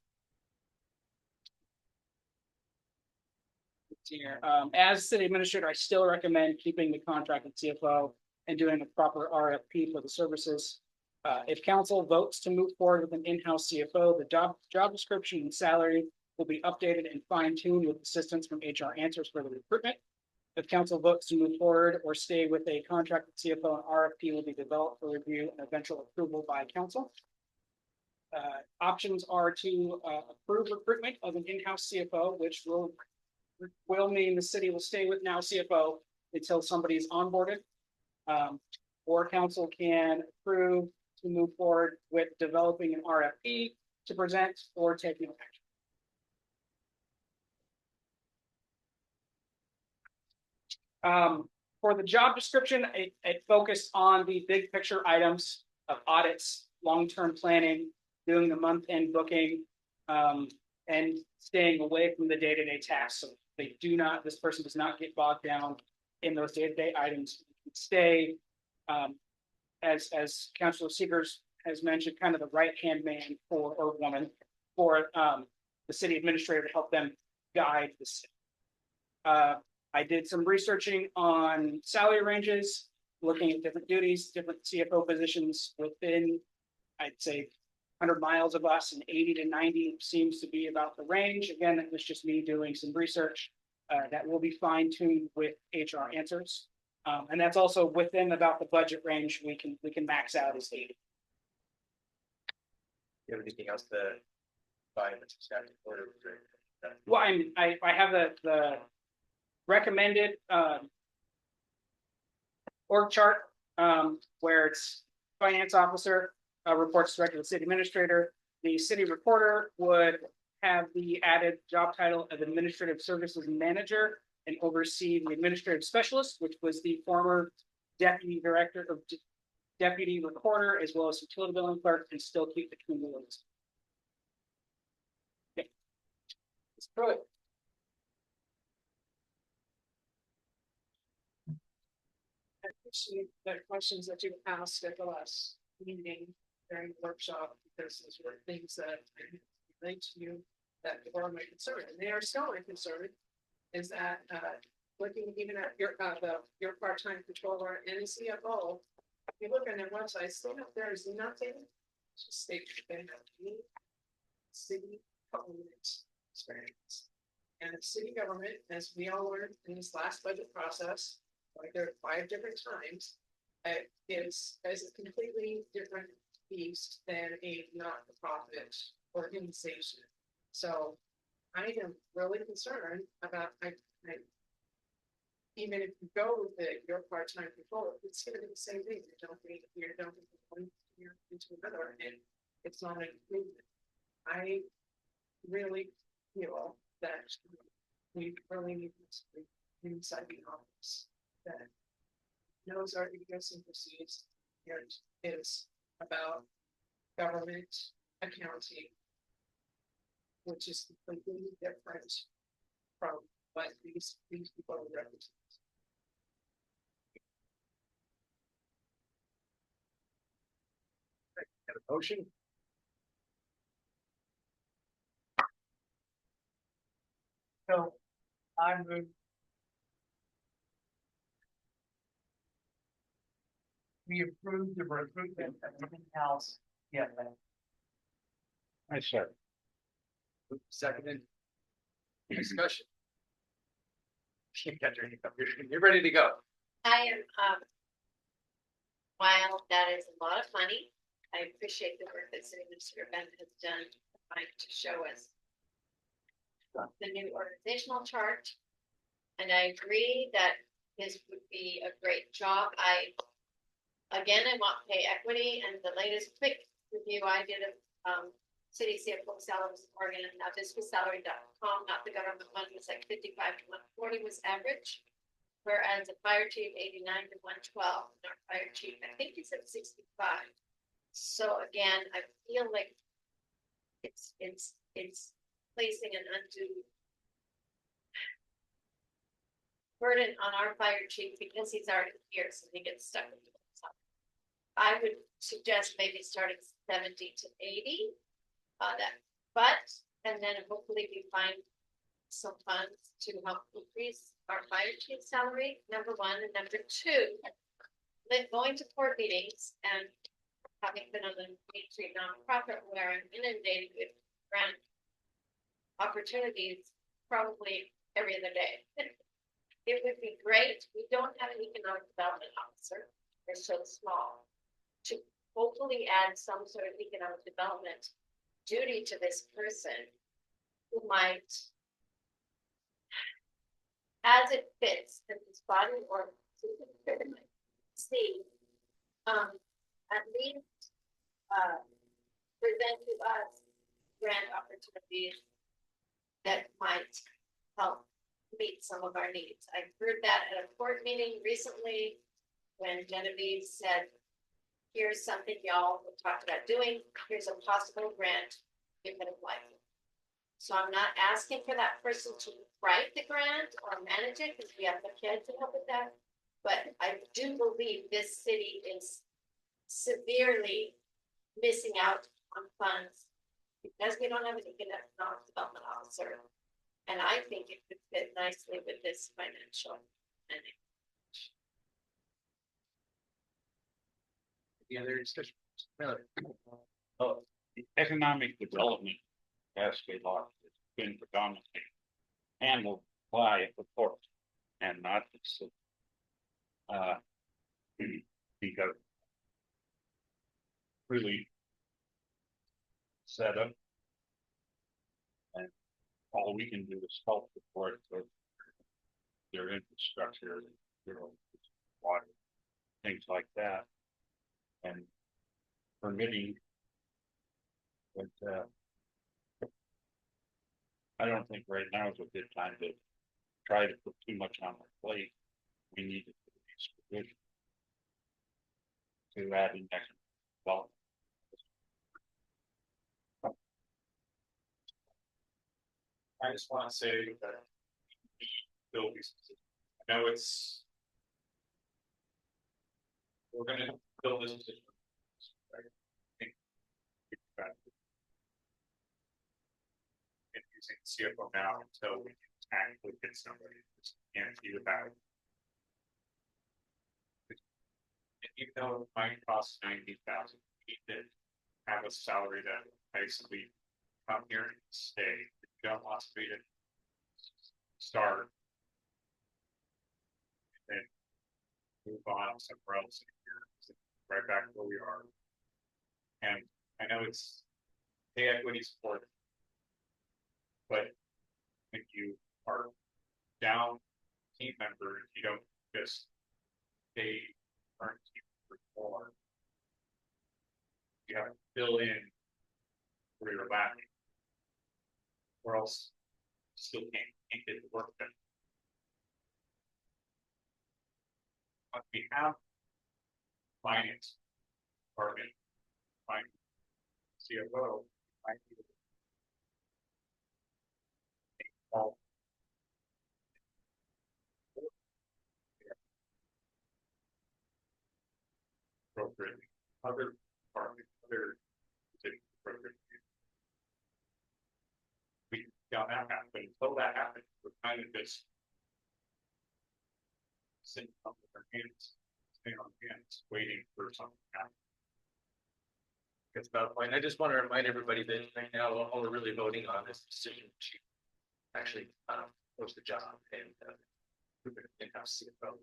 Here. As city administrator, I still recommend keeping the contracted CFO and doing a proper RFP for the services. If council votes to move forward with an in-house CFO, the job description and salary will be updated and fine-tuned with assistance from HR answers for the recruitment. If council votes to move forward or stay with a contracted CFO, an RFP will be developed for review and eventual approval by council. Options are to approve recruitment of an in-house CFO, which will mean the city will stay with Now CFO until somebody is onboarded. Or council can approve to move forward with developing an RFP to present or taking action. For the job description, it focused on the big picture items of audits, long-term planning, doing the month-end booking, and staying away from the day-to-day tasks. So this person does not get bogged down in those day-to-day items. Stay as Councilor Seegers has mentioned, kind of the right-hand man or woman for the city administrator to help them guide the city. I did some researching on salary ranges, looking at different duties, different CFO positions within, I'd say, 100 miles of us, and 80 to 90 seems to be about the range. Again, it was just me doing some research that will be fine-tuned with HR answers. And that's also within about the budget range we can max out as needed. You have anything else to buy in the staff order? Well, I have the recommended org chart where it's finance officer reports directly to the city administrator. The city reporter would have the added job title of administrative services manager and oversee the administrative specialist, which was the former deputy director of deputy recorder, as well as utility billing clerk, and still keep the two roles. Okay. Let's throw it. I appreciate the questions that you asked at the last meeting during the workshop, because those were things that relate to you that were my concern, and they are still my concern, is that looking even at your part-time controller and the CFO, if you look on their website, still there is nothing to state that they have any city government experience. And city government, as we all learned in this last budget process, like there are 5 different times, is a completely different beast than a not-for-profit organization. So I am really concerned about, even if you go with your part-time controller, it's going to be the same thing. You're dumping from one year into another, and it's not an improvement. I really feel that we really need to be inside the office that knows our idiosyncrasies and is about government accounting, which is completely different from what these people represent. Have a motion? So I move. We approved the recruitment of in-house. Yeah. I said. Seconded. Discussion. You're ready to go. I am, while that is a lot of money, I appreciate the work that City Administrator Bennett has done trying to show us the new organizational chart. And I agree that this would be a great job. I want pay equity, and the latest quick review I did of city CFO salaries in Oregon, and now this was salary.com, not the government one, was like 55 to 140 was average. Whereas a fire chief 89 to 112, and our fire chief, I think he's at 65. So again, I feel like it's placing an undue burden on our fire chief because he's already here, so he gets stuck with it. I would suggest maybe starting 70 to 80. And then hopefully we find some funds to help increase our fire chief salary, number one, and number two, going to board meetings and having been on the Main Street nonprofit where I'm inundated with grant opportunities probably every other day. It would be great. We don't have an economic development officer. They're so small. To hopefully add some sort of economic development duty to this person who might, as it fits in this body or see, at least present to us grant opportunities that might help meet some of our needs. I heard that at a board meeting recently when Genevieve said, here's something y'all talked about doing. Here's a possible grant you can apply for. So I'm not asking for that person to write the grant or manage it because we have the kids to help with that. But I do believe this city is severely missing out on funds because we don't have an economic development officer. And I think it could fit nicely with this financial planning. The other discussion. The economic development Cascade law has been predominantly handled by the court and not the city. Because really set up. And all we can do is help the court with their infrastructure, their water, things like that. And permitting. But I don't think right now is a good time to try to put too much on our plate. We need to put these provisions to add in next development. I just want to say that Bill, I know it's. We're gonna build this position. Right? I think and using CFO now until we can actually get somebody who's guaranteed about it. And even though it might cost 90,000, we need to have a salary that basically come here and stay. If you don't want me to start and then move on somewhere else in here, right back where we are. And I know it's pay equity support, but if you are down team member, you don't just pay current team member more. You have to fill in where you're lacking, or else you still can't get the work done. But we have finance department, finance CFO, might be all appropriately, other department, other appropriately. We got that happen, but until that happens, we're kind of just sitting up with our hands, staying on hands, waiting for something to happen. That's about a point. I just want to remind everybody that right now, all we're really voting on is the decision to actually post the job and in-house CFO.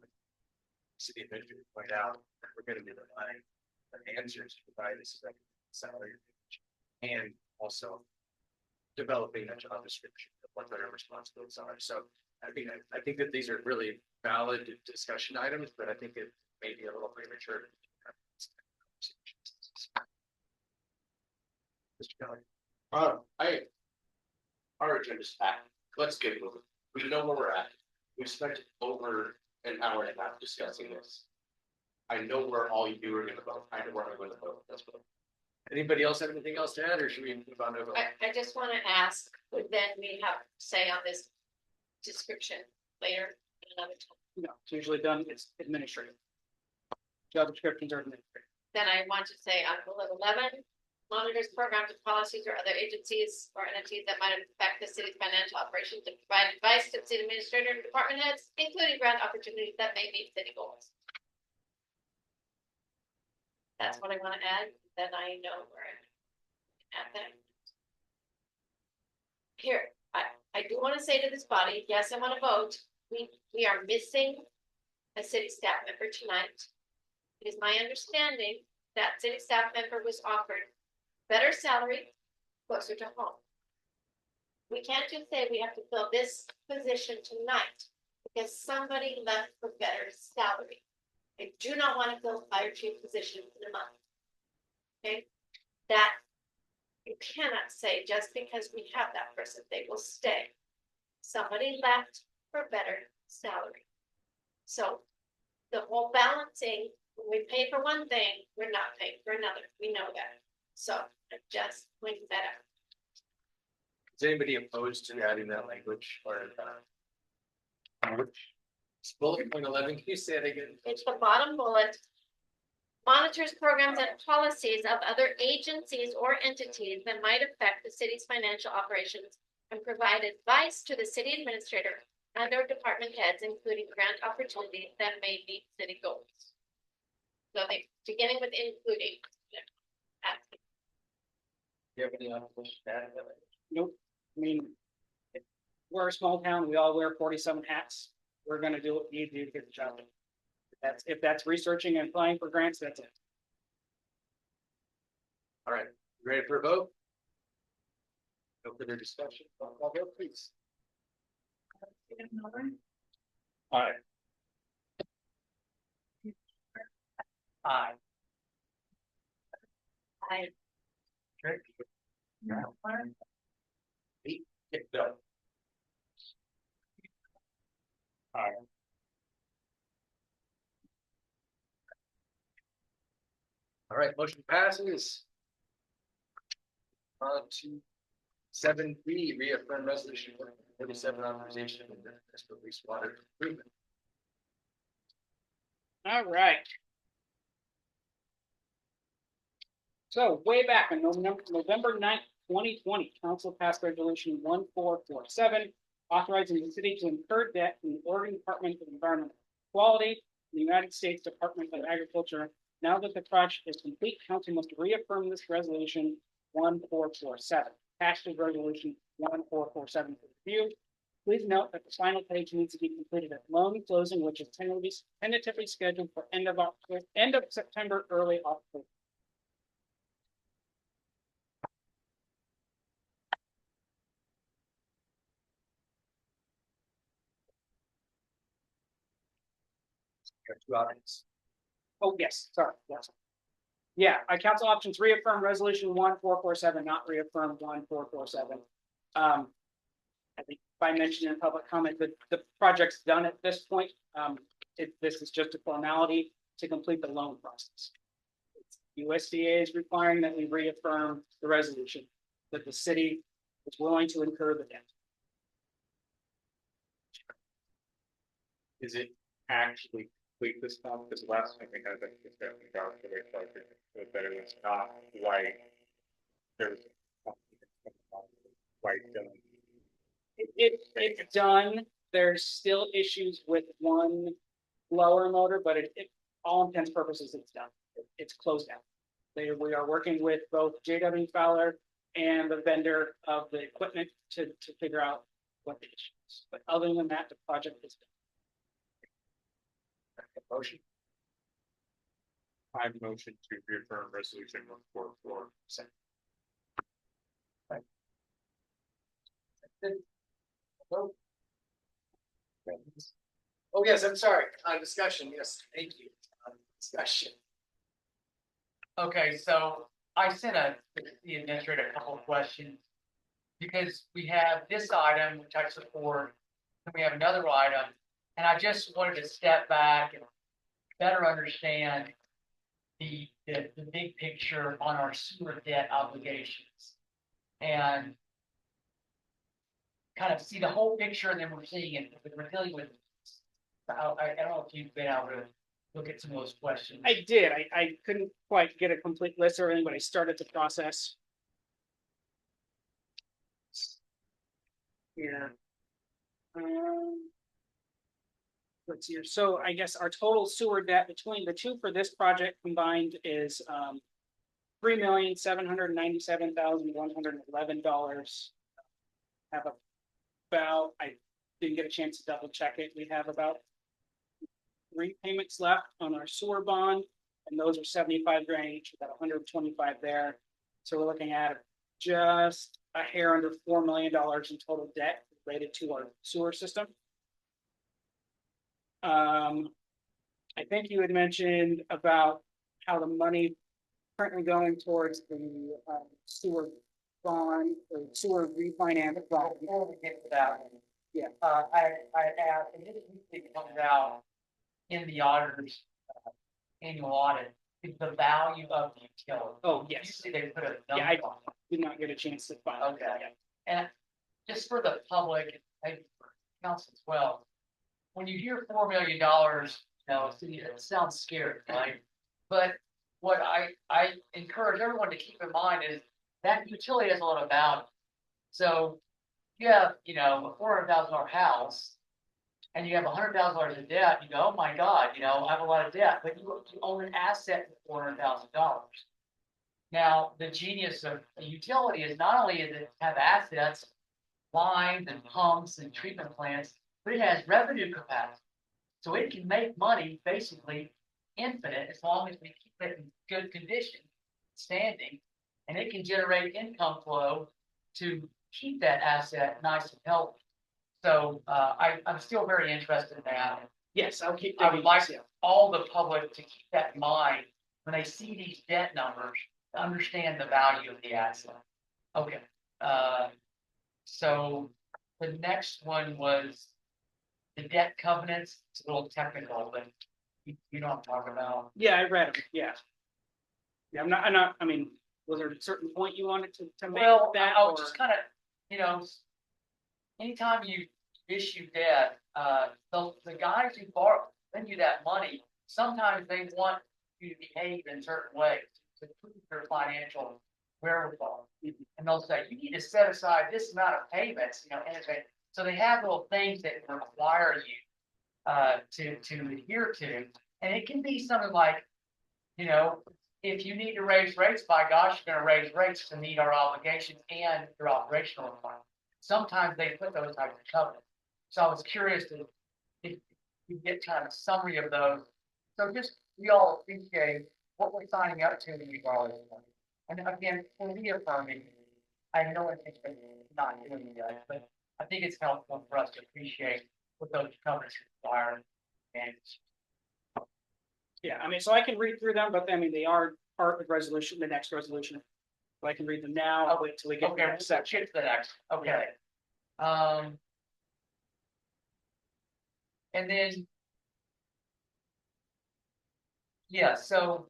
City administrator point out that we're going to be relying on answers to provide this salary and also developing a job description of what their responsibilities are. So I think that these are really valid discussion items, but I think it may be a little premature. Mr. Kelly. Our agenda's packed. Let's get moving. We know where we're at. We've spent over an hour and a half discussing this. I know where all you are gonna vote. I know where I'm gonna vote. That's what. Anybody else have anything else to add, or should we move on to? I just want to ask, would then we have say on this description later in another time? No, it's usually done, it's administrative. Job descriptions are administrative. Then I want to say on bullet 11, monitors programs and policies or other agencies or entities that might affect the city's financial operations to provide advice to city administrator and department heads, including grant opportunities that may meet city goals. That's what I want to add, then I know where I'm at that. Here, I do want to say to this body, yes, I want to vote. We are missing a city staff member tonight. It is my understanding that city staff member was offered better salary, closer to home. We can't just say we have to fill this position tonight because somebody left for better salary. I do not want to fill fire chief position in a month. Okay, that you cannot say just because we have that person, they will stay. Somebody left for better salary. So the whole balancing, when we pay for one thing, we're not paying for another. We know that. So just pointing that out. Is anybody opposed to adding that language or bullet point 11? Can you say it again? It's the bottom bullet. monitors programs and policies of other agencies or entities that might affect the city's financial operations, and provide advice to the city administrator and or department heads, including grant opportunities that may meet city goals. So they, beginning with including. Do you have any opposition to that? Nope, I mean, we're a small town, we all wear 47 hats, we're gonna do what we need to do to get the job done. If that's researching and applying for grants, that's it. All right, you ready for a vote? No further discussion. Roll call vote, please. Stephen Miller, Aye. Aye. I Matt Clark, No. Aye. All right, motion passes. On to 7B, reaffirm resolution 47 authorization of the wastewater improvement. All right. So way back on November 9th, 2020, council passed resolution 1447, authorizing the city to incur debt from the Oregon Department of Environmental Quality, the United States Department of Agriculture. Now that the project is complete, council must reaffirm this resolution 1447. Attached to resolution 1447 for review. Please note that the final page needs to be completed at loan closing, which is tentatively scheduled for end of September, early October. There are two options. Oh, yes, sorry, yes. Yeah, council options reaffirm resolution 1447, not reaffirm 1447. I think if I mentioned in public comment that the project's done at this point, this is just a formality to complete the loan process. USDA is requiring that we reaffirm the resolution that the city is willing to incur the debt. Is it actually complete this time? Because last time we had that, we calculated like it better was not white. There's white done. It's done. There's still issues with one blower motor, but it all intents and purposes, it's done. It's closed out. We are working with both JW Fowler and the vendor of the equipment to figure out what the issue is. But other than that, the project is done. Motion. I motion to reaffirm resolution 1447. Vote. Oh, yes, I'm sorry. Discussion. Yes, thank you. Discussion. Okay, so I sent the administrator a couple of questions. Because we have this item, which I support, and we have another item, and I just wanted to step back and better understand the big picture on our sewer debt obligations. And kind of see the whole picture, and then we're seeing it, we're dealing with. I don't know if you've been able to look at some of those questions. I did. I couldn't quite get a complete list or anything, but I started the process. Yeah. Let's see here. So I guess our total sewer debt between the two for this project combined is $3,797,111. Have about, I didn't get a chance to double check it. We have about 3 payments left on our sewer bond, and those are 75 grand each, about 125 there. So we're looking at just a hair under $4 million in total debt related to our sewer system. I think you had mentioned about how the money currently going towards the sewer bond or sewer refinance. Before we get to that, Yeah. I asked, and it usually comes out in the auditor's annual audit, is the value of the utility. Oh, yes. Usually they put a Yeah, number on it. Did not get a chance to file. Okay. And just for the public, maybe for council as well, when you hear $4 million, it sounds scary, right? But what I encourage everyone to keep in mind is that utility has a lot of value. So you have, you know, a $400,000 house and you have $100,000 in debt, you go, oh my God, you know, I have a lot of debt, but you own an asset for $400,000. Now, the genius of a utility is not only does it have assets, lines and pumps and treatment plants, but it has revenue capacity. So it can make money basically infinite as long as we keep it in good condition, standing, and it can generate income flow to keep that asset nice and healthy. So I'm still very interested in that. Yes, I'll keep. I would digging like this, yeah. all the public to keep that in mind when they see these debt numbers, to understand the value of the asset. Okay, so the next one was the debt covenants. It's a little technical, but you know what I'm talking about. Yeah, I read them, yeah. Yeah, I'm not, I mean, was there a certain point you wanted to make Well, that? I'll or- just kind of, you know, anytime you issue debt, the guys who lend you that money, sometimes they want you to behave in certain ways to prove their financial wherewithal. And they'll say, you need to set aside this amount of payments, you know, and so they have little things that require you to adhere to. And it can be something like, you know, if you need to raise rates, by gosh, you're gonna raise rates to meet our obligations and your operational requirements. Sometimes they put those types of covenants. So I was curious if you get kind of a summary of those. So just, we all appreciate what we're signing up to when we borrow this money. And again, for reaffirming, I know it's not doing you guys, but I think it's helpful for us to appreciate what those covenants require. And Yeah, I mean, so I can read through them, but I mean, they are part of resolution, the next resolution. So I can read them now, I'll wait till we get to okay, the next so section. shift to the next, okay. And then. Yeah, so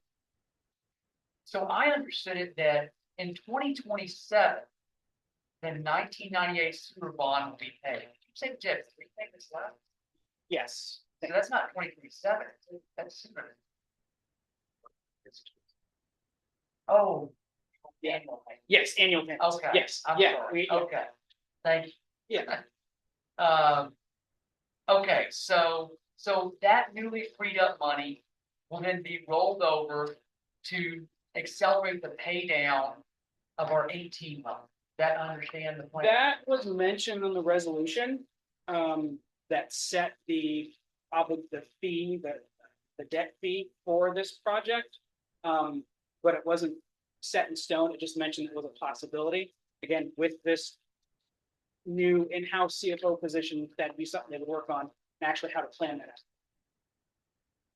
I understood it that in 2027, the 1998 sewer bond will be paid. You say, Jeff, three payments left? Yes, So that's not 2027, that's sooner. Oh. Annual payment. yes, annual payments, Okay. yes, I'm yeah, sorry. yeah. Okay, thank you. Yeah, Okay, so that newly freed up money will then be rolled over to accelerate the pay down of our 18 month. That understand the plan? that was mentioned in the resolution, that set the fee, the debt fee for this project. But it wasn't set in stone, it just mentioned it was a possibility. Again, with this new in-house CFO position, that'd be something they would work on, and actually how to plan that.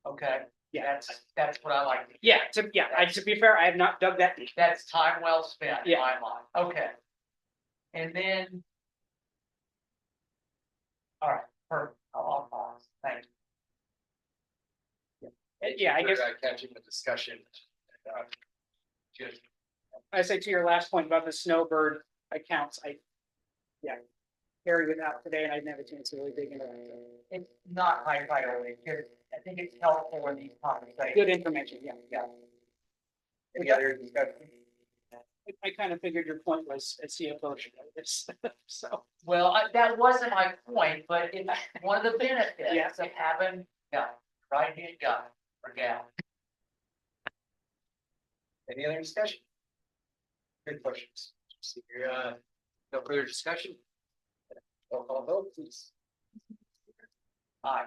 Okay, Yeah, that's what I like. yeah, to be fair, I have not dug that deep. That's time well spent in Yeah. my mind. Okay. And then. All right, perfect. I'll pause. Thank you. Yeah, I guess Catching the discussion. Just I say to your last point about the snowbird accounts, carried it out today and I didn't have a chance to really dig into it. It's not high priority, because I think it's helpful in these conversations. Good information, yeah. Any other discussion? I kind of figured your point was a CFO should know this, so. Well, that wasn't my point, but it's one of the benefits Yeah. of having, right-hand guy or gal. any other discussion? Good questions. See here, no further discussion? Roll call vote, please. Aye.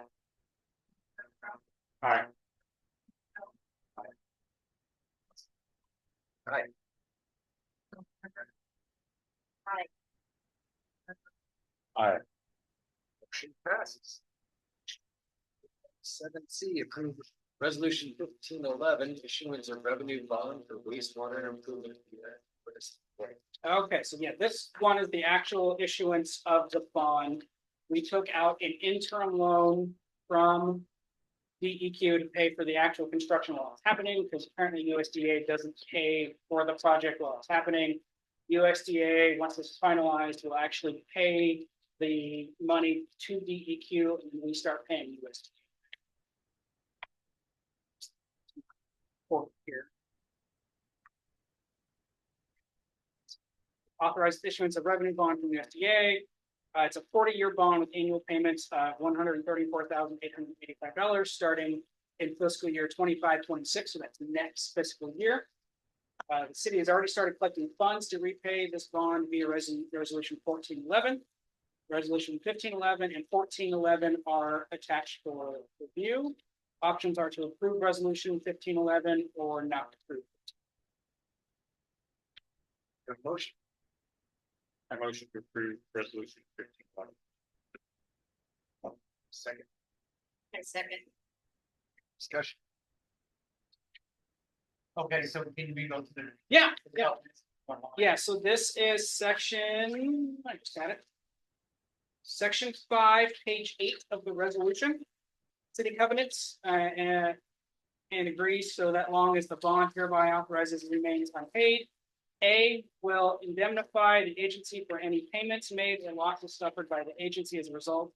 All right, Motion passes. 7C, approve resolution 1511, issuance of revenue bond for wastewater improvement. Okay, so yeah, this one is the actual issuance of the bond. We took out an interim loan from DEQ to pay for the actual construction while it's happening, because apparently USDA doesn't pay for the project while it's happening. USDA, once this is finalized, will actually pay the money to DEQ and then we start paying USDA. For here, authorized issuance of revenue bond from the SDA. It's a 40-year bond with annual payments of $134,885, starting in fiscal year 25-26. So that's the next fiscal year. The city has already started collecting funds to repay this bond via resolution 1411. Resolution 1511 and 1411 are attached for review. Options are to approve resolution 1511 or not approve. Motion. I motion to approve resolution 1511. Second. I second. Discussion. Okay, so can we go to the? Yeah, yeah. Yeah, so this is section, I just had it. Section 5, page 8 of the resolution. City covenants, and agrees so that long as the bond hereby authorizes remains unpaid. A, will indemnify the agency for any payments made or losses suffered by the agency as a result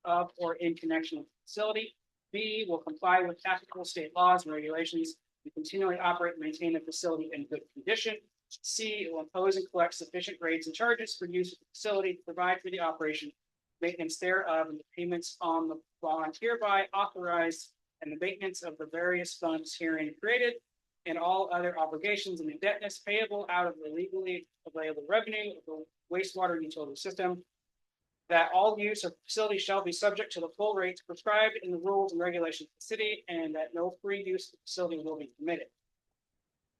of or in connection with the facility. B, will comply with applicable state laws and regulations and continually operate and maintain the facility in good condition. C, it will impose and collect sufficient rates and charges for use of the facility to provide for the operation, maintenance thereof, and the payments on the bond hereby authorized, and the maintenance of the various funds herein created, and all other obligations and indebtedness payable out of the legally available revenue of the wastewater utility system. That all use of facility shall be subject to the full rates prescribed in the rules and regulations of the city, and that no free use of the facility will be permitted.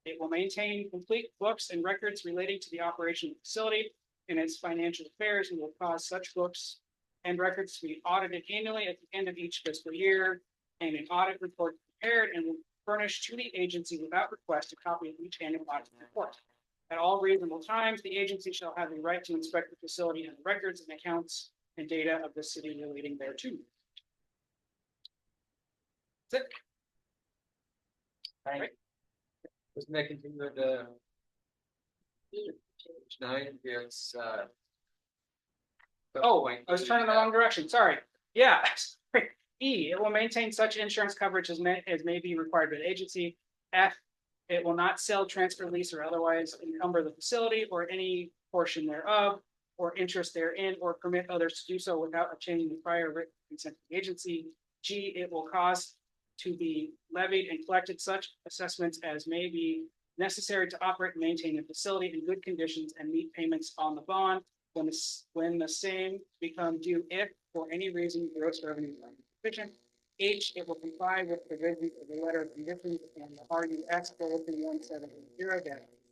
It will maintain complete books and records relating to the operation of the facility and its financial affairs, and will cause such books and records to be audited annually at the end of each fiscal year, and an audit report prepared and will furnish to the agency without request a copy of each annual audit report. At all reasonable times, the agency shall have the right to inspect the facility and the records and accounts and data of the city relating thereto. That's it. Right. Wasn't that continued page 9? It's Oh, I was turning the wrong direction. Sorry. Yeah. E, it will maintain such insurance coverage as may be required by the agency. F, it will not sell, transfer, lease, or otherwise encumber the facility or any portion thereof, or interest therein, or permit others to do so without obtaining the prior written consent of the agency. G, it will cause to be levied and collected such assessments as may be necessary to operate and maintain the facility in good conditions and meet payments on the bond when the same become due if for any reason gross revenue is insufficient. H, it will comply with provisions of the letter of conditions and the RUS bulletin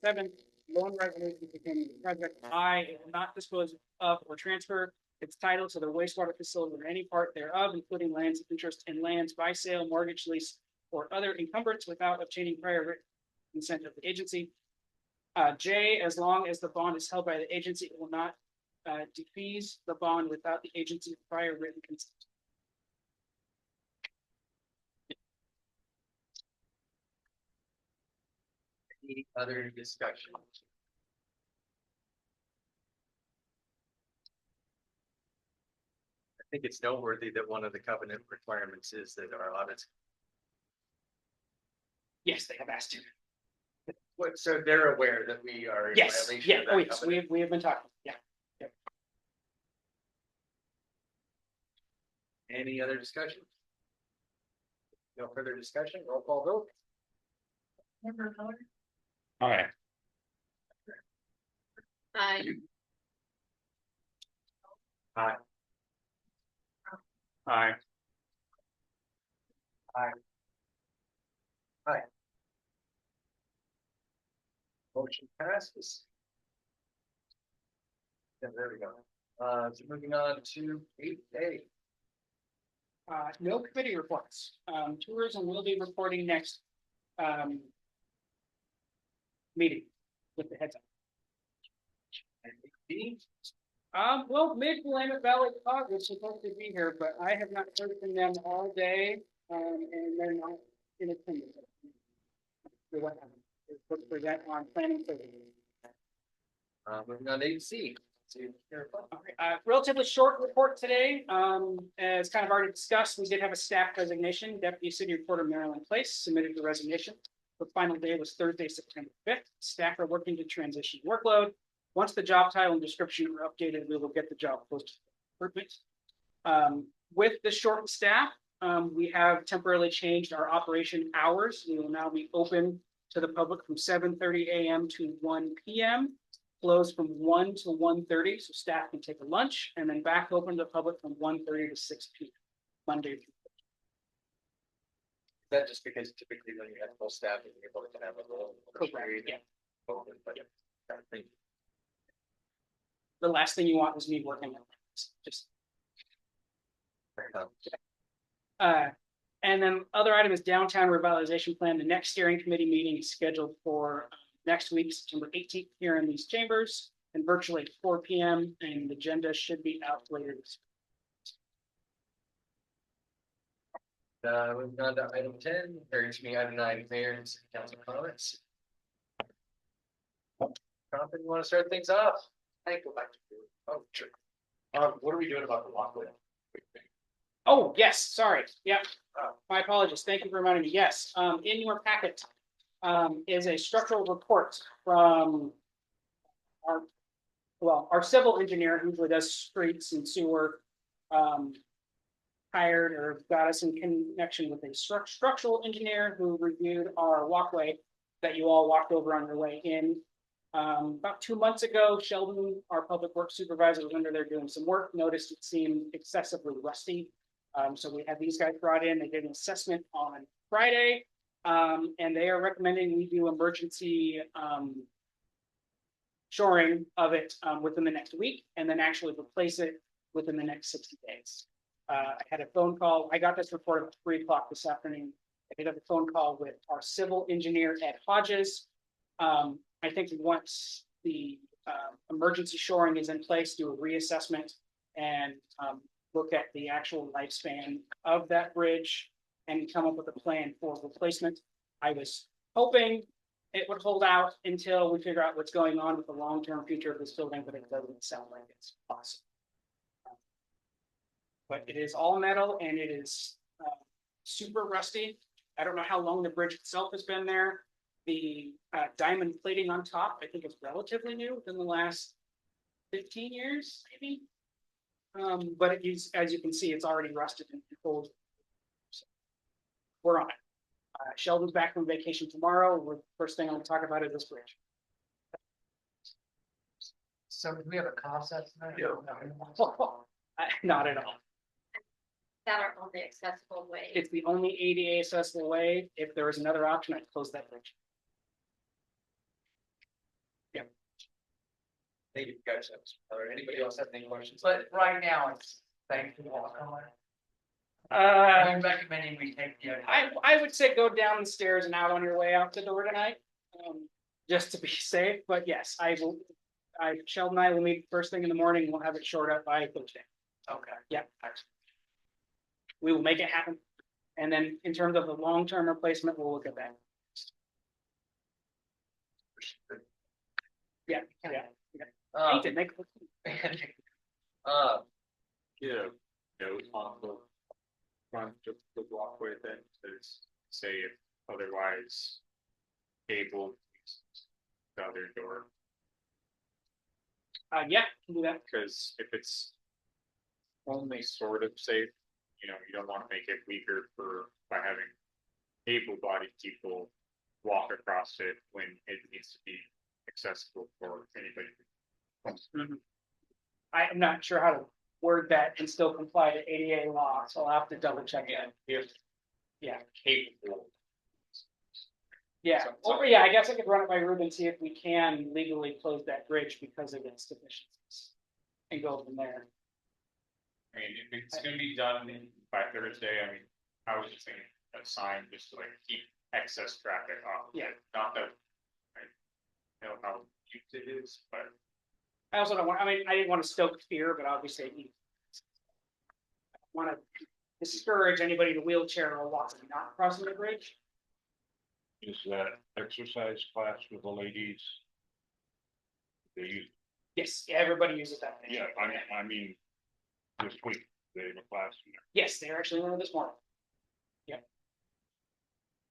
1780-7 loan resolution containing the project. I, it will not dispose of or transfer its title to the wastewater facility or any part thereof, including lands of interest in lands by sale, mortgage, lease, or other encumbrance without obtaining prior written consent of the agency. J, as long as the bond is held by the agency, it will not defease the bond without the agency's prior written consent. any other discussion? I think it's noteworthy that one of the covenant requirements is that our audits. Yes, they have asked to. So they're aware that we are in Yes, violation yeah, of that oh yes, covenant? we have been talking, yeah. Any other discussion? No further discussion, roll call vote. Member Miller, All right. I, Aye. Motion passes. Yeah, there we go. So moving on to 8A. No committee reports. Tourism will be reporting next meeting with the heads up. And 8B. Well, Mid-Willamette Valley Cog was supposed to be here, but I have not heard from them all day, and they're not in attendance. So what happened? They're supposed to present on planning for the Moving on to 8C. relatively short report today. As kind of already discussed, we did have a staff resignation. Deputy City Reporter Marilyn Place submitted the resignation. The final day was Thursday, September 5th. Staff are working to transition workload. once the job title and description are updated, we will get the job posted. Perfect. With the shortened staff, we have temporarily changed our operation hours. We will now be open to the public from 7:30 a.m. to 1 p.m. Closed from 1 to 1:30, so staff can take a lunch, and then back open to the public from 1:30 to 6 p.m. Monday through That just because typically when you have full staff, you're able to have a little. Correct, yeah. Open, but yeah, thank you. the last thing you want is me working. Just and then other item is downtown revitalization plan. The next steering committee meeting is scheduled for next week, September 18th, here in these chambers, and virtually at 4 p.m. And the agenda should be out later this We've gone to item 10, brings me item 9, mayor and city council comments. Compton, you want to start things off? I go back to you. Oh, sure. What are we doing about the walkway? Oh, yes, sorry. Yep. My apologies. Thank you for reminding me. Yes, in your packet is a structural report from our civil engineer who usually does streets and sewer, hired or got us in connection with a structural engineer who reviewed our walkway that you all walked over on your way in. About 2 months ago, Sheldon, our public works supervisor, was under there doing some work, noticed it seemed excessively rusty. So we had these guys brought in, they did an assessment on Friday, and they are recommending we do emergency shoring of it within the next week, and then actually replace it within the next 60 days. I had a phone call, I got this report at 3 o'clock this afternoon. I did have a phone call with our civil engineer, Ed Hodges. I think once the emergency shoring is in place, do a reassessment and look at the actual lifespan of that bridge and come up with a plan for replacement. I was hoping it would hold out until we figure out what's going on with the long-term future of this building, but it doesn't sound like it's possible. But it is all metal and it is super rusty. I don't know how long the bridge itself has been there. The diamond plating on top, I think, is relatively new within the last 15 years, maybe. But it is, as you can see, it's already rusted and old. So we're on it. Sheldon's back from vacation tomorrow. First thing I'm going to talk about is this bridge. So do we have a cost estimate? Not at all. That are only accessible way. It's the only ADA accessible way. If there was another option, I'd close that bridge. Thank you, guys. Anybody else have any questions? But right now, it's thank you all. Uh, I'm recommending we take the. I would say go down the stairs and out on your way out the door tonight, just to be safe. But yes, I will. Sheldon and I will meet first thing in the morning. We'll have it shored up by Thursday. Okay. Yeah, we will make it happen. And then in terms of the long-term replacement, we'll look at that. Yeah. Paint it, make it look Yeah, note on the front of the walkway then says, say if otherwise able the other door, yeah, can do that. because if it's only sort of safe, you know, you don't want to make it weaker by having able-bodied people walk across it when it needs to be accessible for anybody. I'm not sure how to word that and still comply to ADA law, so I'll have to double check it. If Yeah. capable. Yeah, or yeah, I guess I could run it by Ruben, see if we can legally close that bridge because of its deficiencies. And go from there. I mean, if it's gonna be done by Thursday, I mean, I was just thinking a sign just to like keep excess traffic off. Yeah. Not that I know how huge it is, but I also don't want, I mean, I didn't want to stoke fear, but obviously I want to discourage anybody in a wheelchair or walking not crossing the bridge. Is that exercise class with the ladies? They use, Yes, everybody uses that. yeah, I mean, this week, they have a class in there. Yes, they're actually learning this morning.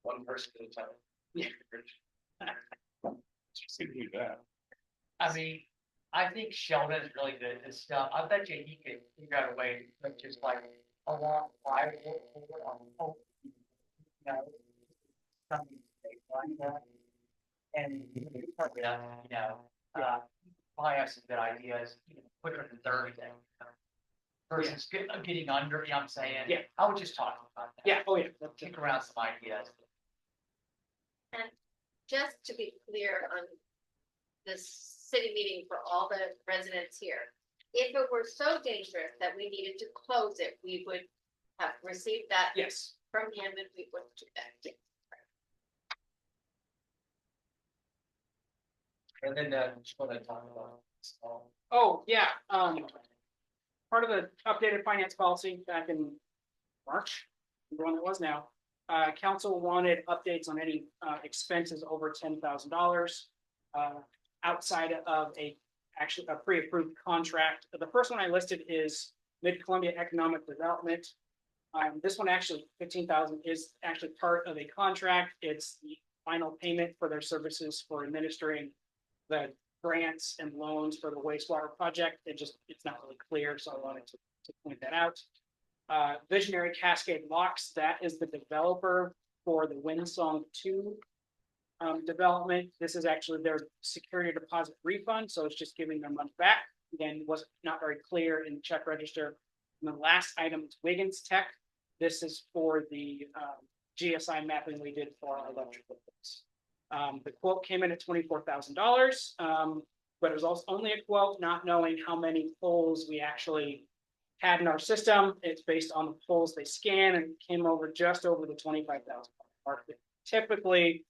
One person at a time. Yeah. You can do that. I mean, I think Sheldon is really good at this stuff. I bet you he could figure out a way to put just like a long firewall on, you know, something like that. And probably, probably have some good ideas, quicker than Thursday. Versus getting under, you know what I'm saying? Yeah. I was just talking about that. Yeah, oh yeah. Kick around some ideas. And just to be clear on this city meeting for all the residents here, if it were so dangerous that we needed to close it, we would have received that Yes. from him and we would do that. And then, just want to talk about. Oh, yeah, part of the updated finance policy back in March, the one that was now, council wanted updates on any, expenses over $10,000. Outside of actually a pre-approved contract. The first one I listed is Mid-Columbia Economic Development. This one actually, 15,000 is actually part of a contract. It's the final payment for their services for administering the grants and loans for the wastewater project. It's not really clear, so I wanted to point that out. Visionary Cascade Locks, that is the developer for the Windsong 2 development. This is actually their security deposit refund, so it's just giving their money back. Again, it was not very clear in the check register. And the last item is Wiggins Tech. This is for the GSI mapping we did for our electrical bills. The quote came in at $24,000, but it was also only a quote, not knowing how many poles we actually had in our system. It's based on the poles they scan, and it came over just over the $25,000 mark. It typically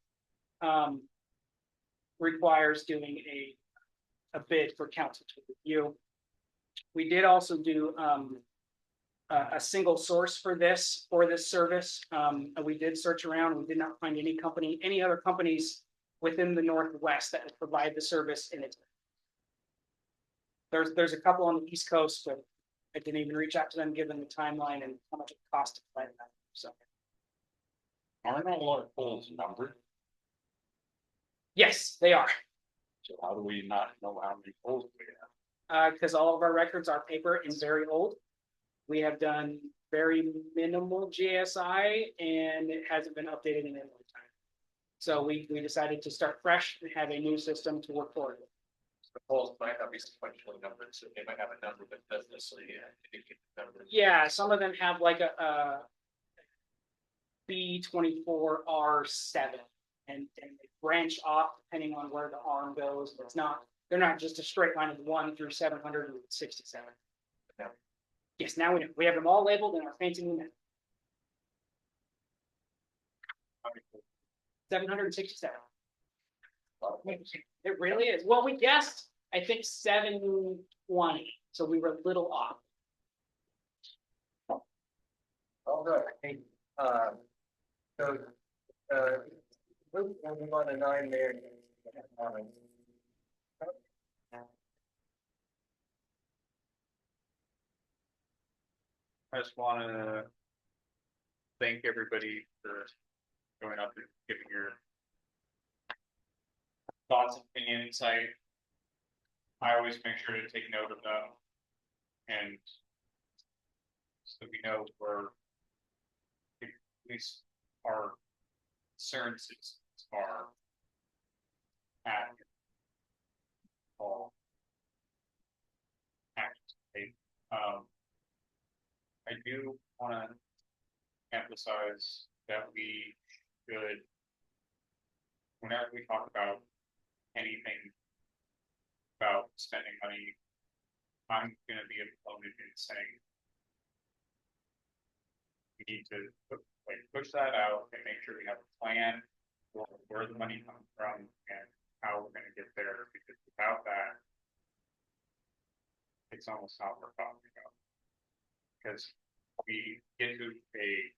requires doing a bid for council to review. We did also do a single source for this service. We did search around. We did not find any other companies within the Northwest that would provide the service in its. There's a couple on the East Coast, but I didn't even reach out to them given the timeline and how much it cost to provide that. So Aren't all our polls numbered? yes, they are. So how do we not know how many polls we have? Because all of our records are paper and very old. We have done very minimal GSI and it hasn't been updated in a long time. So we decided to start fresh and have a new system to work forward with. The polls might not be sequentially numbered, so they might have a number that doesn't necessarily indicate the number. Yeah, some of them have like a B24R7 and they branch off depending on where the arm goes. It's not, they're not just a straight line of 1 through 767. Yeah. Yes, now we know. We have them all labeled in our fancy new map. 767. It really is. Well, we guessed, I think 720, so we were a little off. All right, hey, so, moving on to 9 there. I just wanna thank everybody for going up and giving your thoughts, opinion, insight. I always make sure to take note of them. And so we know where at least our concerns are at all. I do want to emphasize that we should, whenever we talk about anything about spending money, I'm going to be a proponent in saying we need to push that out and make sure we have a plan for where the money comes from and how we're going to get there, because without that, it's almost not worth talking about. Because we get to a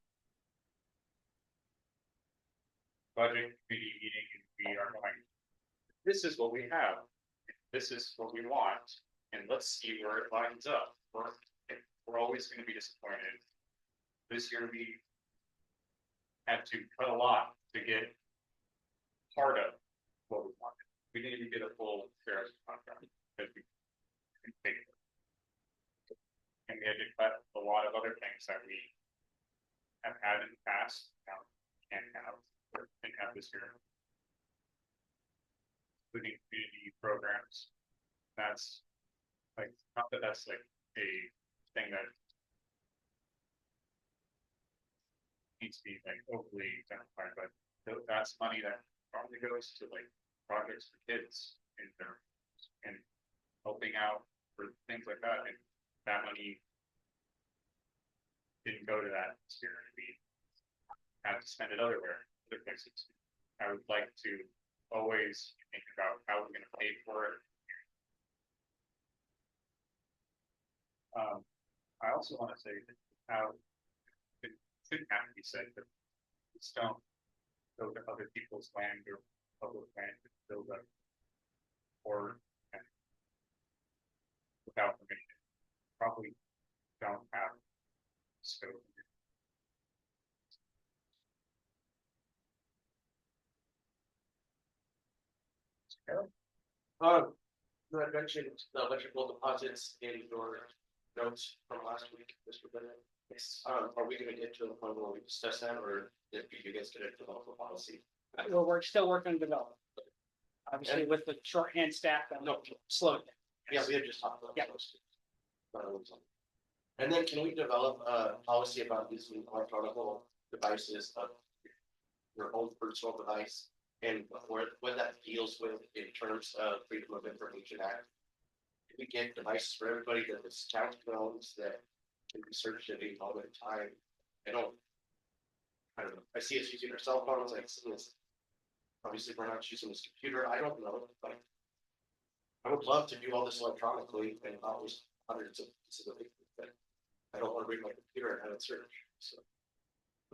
budget committee meeting and we are going, this is what we have, this is what we want, and let's see where it lines up. We're always going to be disappointed. This year we had to cut a lot to get part of what we wanted. We didn't even get a full sheriff's contract because we And we had to cut a lot of other things that we have had in the past, now can't have, or didn't have this year. Including community programs. That's like, not that that's like a thing that needs to be like overly identified, but that's money that probably goes to like projects for kids in their, and helping out for things like that, and that money didn't go to that sphere. We had to spend it other places. I would like to always think about how we're gonna pay for it. I also want to say that how it shouldn't have to be said, but just don't go to other people's land or public land to build up or without permission. Probably don't have scope. You had mentioned the electrical deposits in your notes from last week, Mr. Bennett. Yes. Are we gonna get to the point where we discuss that, or did you guys get it to local policy? We're still working on development. Obviously, with the shorthand staff, No. slow it down. Yeah, we had just talked about Yeah. those. And then can we develop a policy about using electronic devices of your own personal device? And what that deals with in terms of Freedom of Information Act? If we get devices for everybody that is county phones that can be searched at any moment in time, I don't know, I see us using our cell phones, I see us, obviously we're not using this computer, I don't know, but I would love to do all this electronically and always hundreds of pieces of paper, but I don't want to read my computer and have it search, so.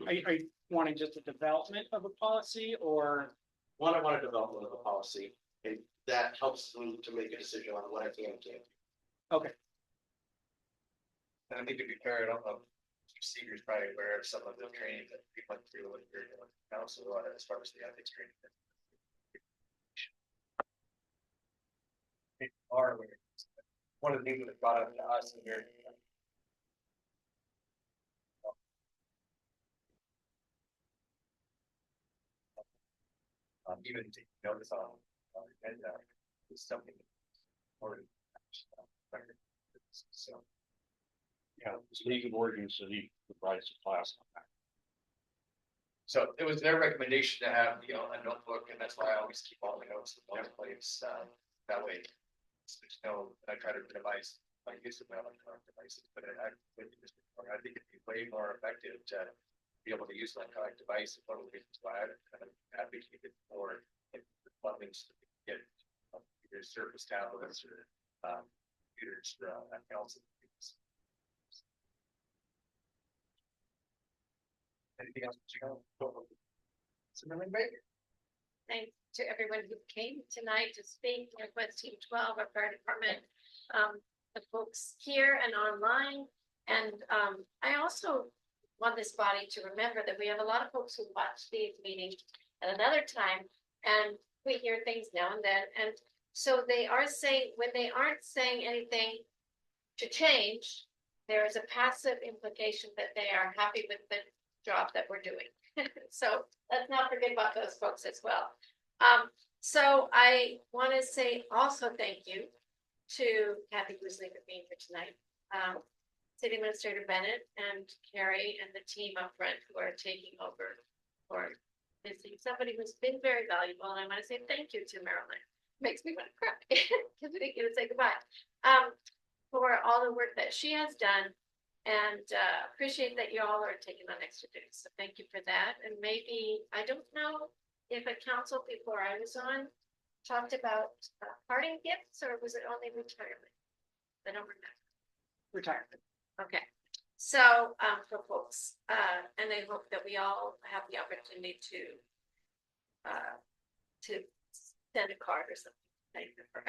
Are you wanting just a development of a policy or? One, I want a development of a policy, and that helps me to make a decision on what I can and can't do. Okay. And I think to be fair, I don't know, Mr. Seeger's probably aware of some of the training that we went through with your council as far as the ethics training. Are aware. One of the things that was brought up to us in here. Even taking notice on the agenda is something already. So. Yeah, it's League of Oregon City provides a class on that. So it was their recommendation to have, a notebook, and that's why I always keep all the notes in one place, that way. There's no, I try to devise, I use my electronic devices, but I think it'd be way more effective to be able to use electronic device. One of the reasons why I've kind of advocated for the funding to get either Surface tablets or computers at council. Anything else? Thanks to everyone who came tonight to speak, Northwest Team 12, our fire department, the folks here and online. And I also want this body to remember that we have a lot of folks who watch these meetings at another time, and we hear things now and then. And so they are saying, when they aren't saying anything to change, there is a passive implication that they are happy with the job that we're doing. So let's not forget about those folks as well. So I want to say also thank you to Kathy Gousley for being here tonight. City Administrator Bennett and Carrie and the team up front who are taking over for missing somebody who's been very valuable. And I want to say thank you to Marilyn. Makes me want to cry because we didn't get to say goodbye. For all the work that she has done, and appreciate that you all are taking on extra duties. So thank you for that. And maybe, I don't know if a council before I was on talked about parting gifts, or was it only retirement? I don't remember. Retirement. Okay, so for folks, and I hope that we all have the opportunity to send a card or something. Thank you for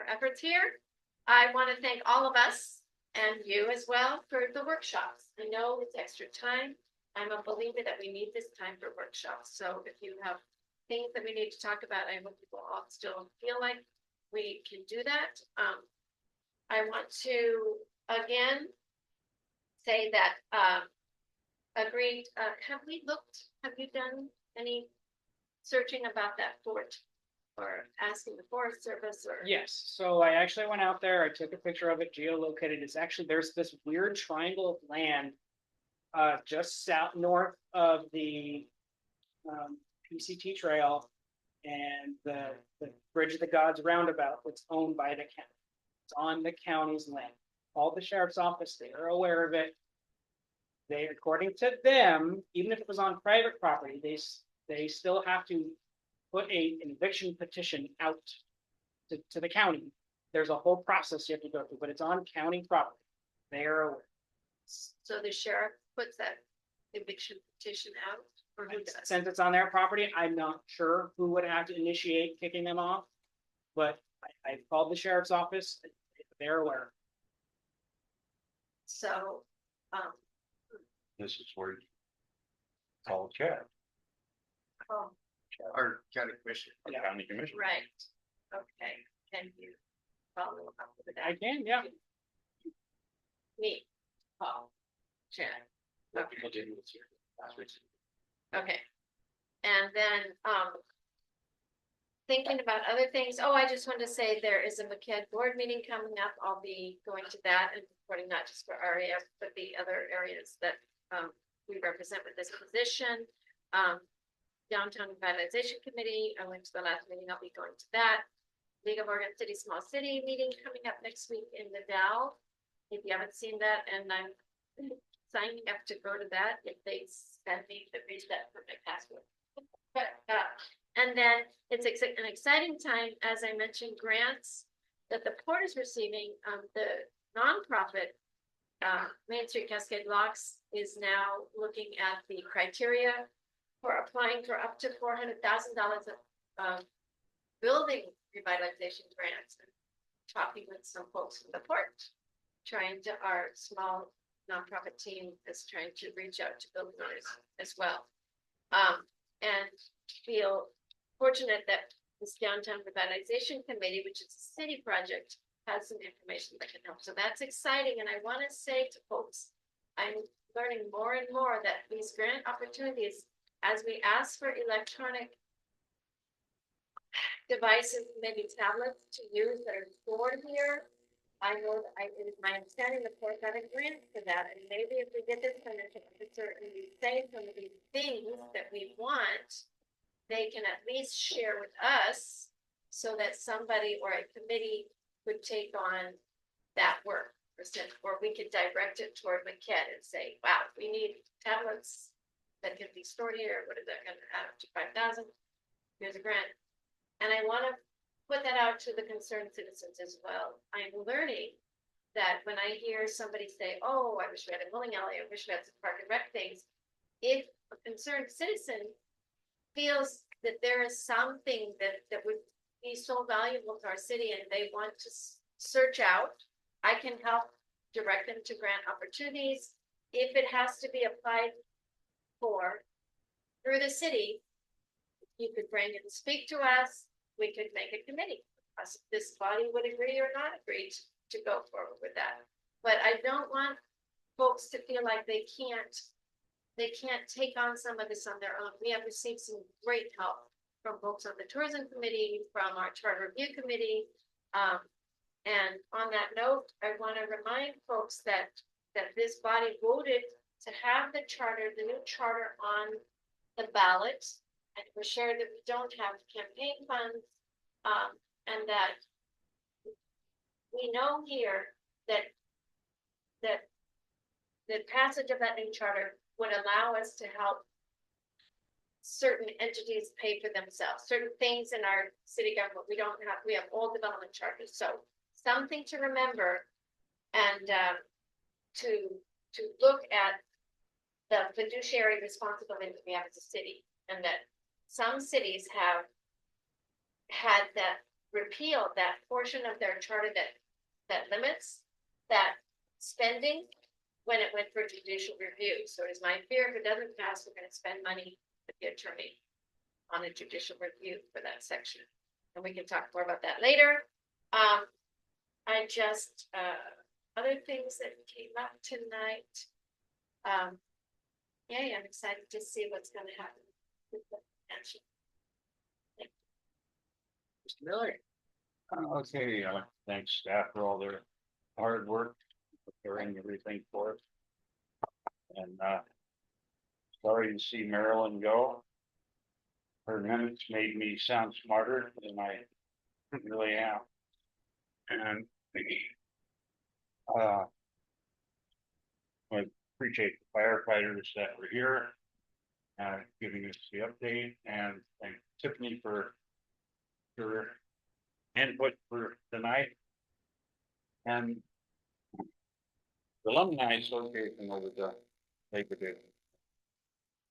efforts here. I want to thank all of us and you as well for the workshops. I know it's extra time. I'm a believer that we need this time for workshops. So if you have things that we need to talk about, I hope people all still feel like we can do that. I want to again say that, agreed, have you done any searching about that fort? Or asking the Forest Service or? Yes, so I actually went out there, I took a picture of it, geolocated, it's actually, there's this weird triangle of land. Just north of the PCT trail. And the Bridge of the Gods roundabout, it's owned by the county. It's on the county's land. All the sheriff's office, they are aware of it. They, according to them, even if it was on private property, they still have to put an eviction petition out to the county. There's a whole process you have to go through, but it's on county property. They are aware. So the sheriff puts that eviction petition out? Or who does? Since it's on their property, I'm not sure who would have to initiate kicking them off. But I called the sheriff's office, they're aware. So, This is where you call Chad, oh, Our county commissioner. our county commissioner. right, okay, can you follow up with I that? can, yeah. Me, Paul, Chad, People did it here last week. okay. And then, thinking about other things, I just wanted to say there is a MCAD board meeting coming up. I'll be going to that and reporting not just for RAF, but the other areas that, we represent with this position. Downtown Revitalization Committee, I went to the last meeting, I'll be going to that. League of Oregon City Small City meeting coming up next week in the Dow. If you haven't seen that, and I'm signing up to go to that, if they send me the reset for my password. But, and then it's an exciting time, as I mentioned, grants that the port is receiving. The nonprofit Main Street Cascade Locks is now looking at the criteria for applying for up to $400,000 of building revitalization grants. And talking with some folks from the port, our small nonprofit team is trying to reach out to building owners as well. And feel fortunate that this Downtown Revitalization Committee, which is a city project, has some information that can help. So that's exciting. And I want to say to folks, I'm learning more and more that these grant opportunities, as we ask for electronic devices, maybe tablets to use that are stored here, I know that it is my understanding the court got a grant for that. And maybe if we get this financial officer and we say some of these things that we want, they can at least share with us so that somebody or a committee could take on that work. Or we could direct it toward MCAD and say, wow, we need tablets that can be stored here. What is that going to add up to 5,000? Here's a grant. And I want to put that out to the concerned citizens as well. I'm learning that when I hear somebody say, oh, I wish we had a bowling alley, I wish we had some park and rec things. If a concerned citizen feels that there is something that would be so valuable to our city and they want to search out, I can help direct them to grant opportunities. If it has to be applied for through the city, you could bring and speak to us. We could make a committee. This body would agree or not agree to go forward with that. But I don't want folks to feel like they can't take on some of this on their own. We have received some great help from folks on the tourism committee, from our charter review committee. And on that note, I want to remind folks that this body voted to have the new charter on the ballot. And we're sure that we don't have campaign funds, and that we know here that the passage of that new charter would allow us to help certain entities pay for themselves, certain things in our city government. We have old development charters. So something to remember, and to look at the fiduciary responsibility we have as a city, and that some cities have had that repeal that portion of their charter that limits that spending when it went for judicial review. So it is my fear if it doesn't pass, we're going to spend money with the attorney on a judicial review for that section. And we can talk more about that later. I just, other things that came up tonight. Yeah, I'm excited to see what's gonna happen with the action. Mr. Miller. Okay, thanks staff for all their hard work, preparing everything for it. And, sorry to see Marilyn go. Her minutes made me sound smarter than I really am. And, I appreciate the firefighters that were here, giving us the update, and thank Tiffany for her input for tonight. And the Alumni Association over the Labor Day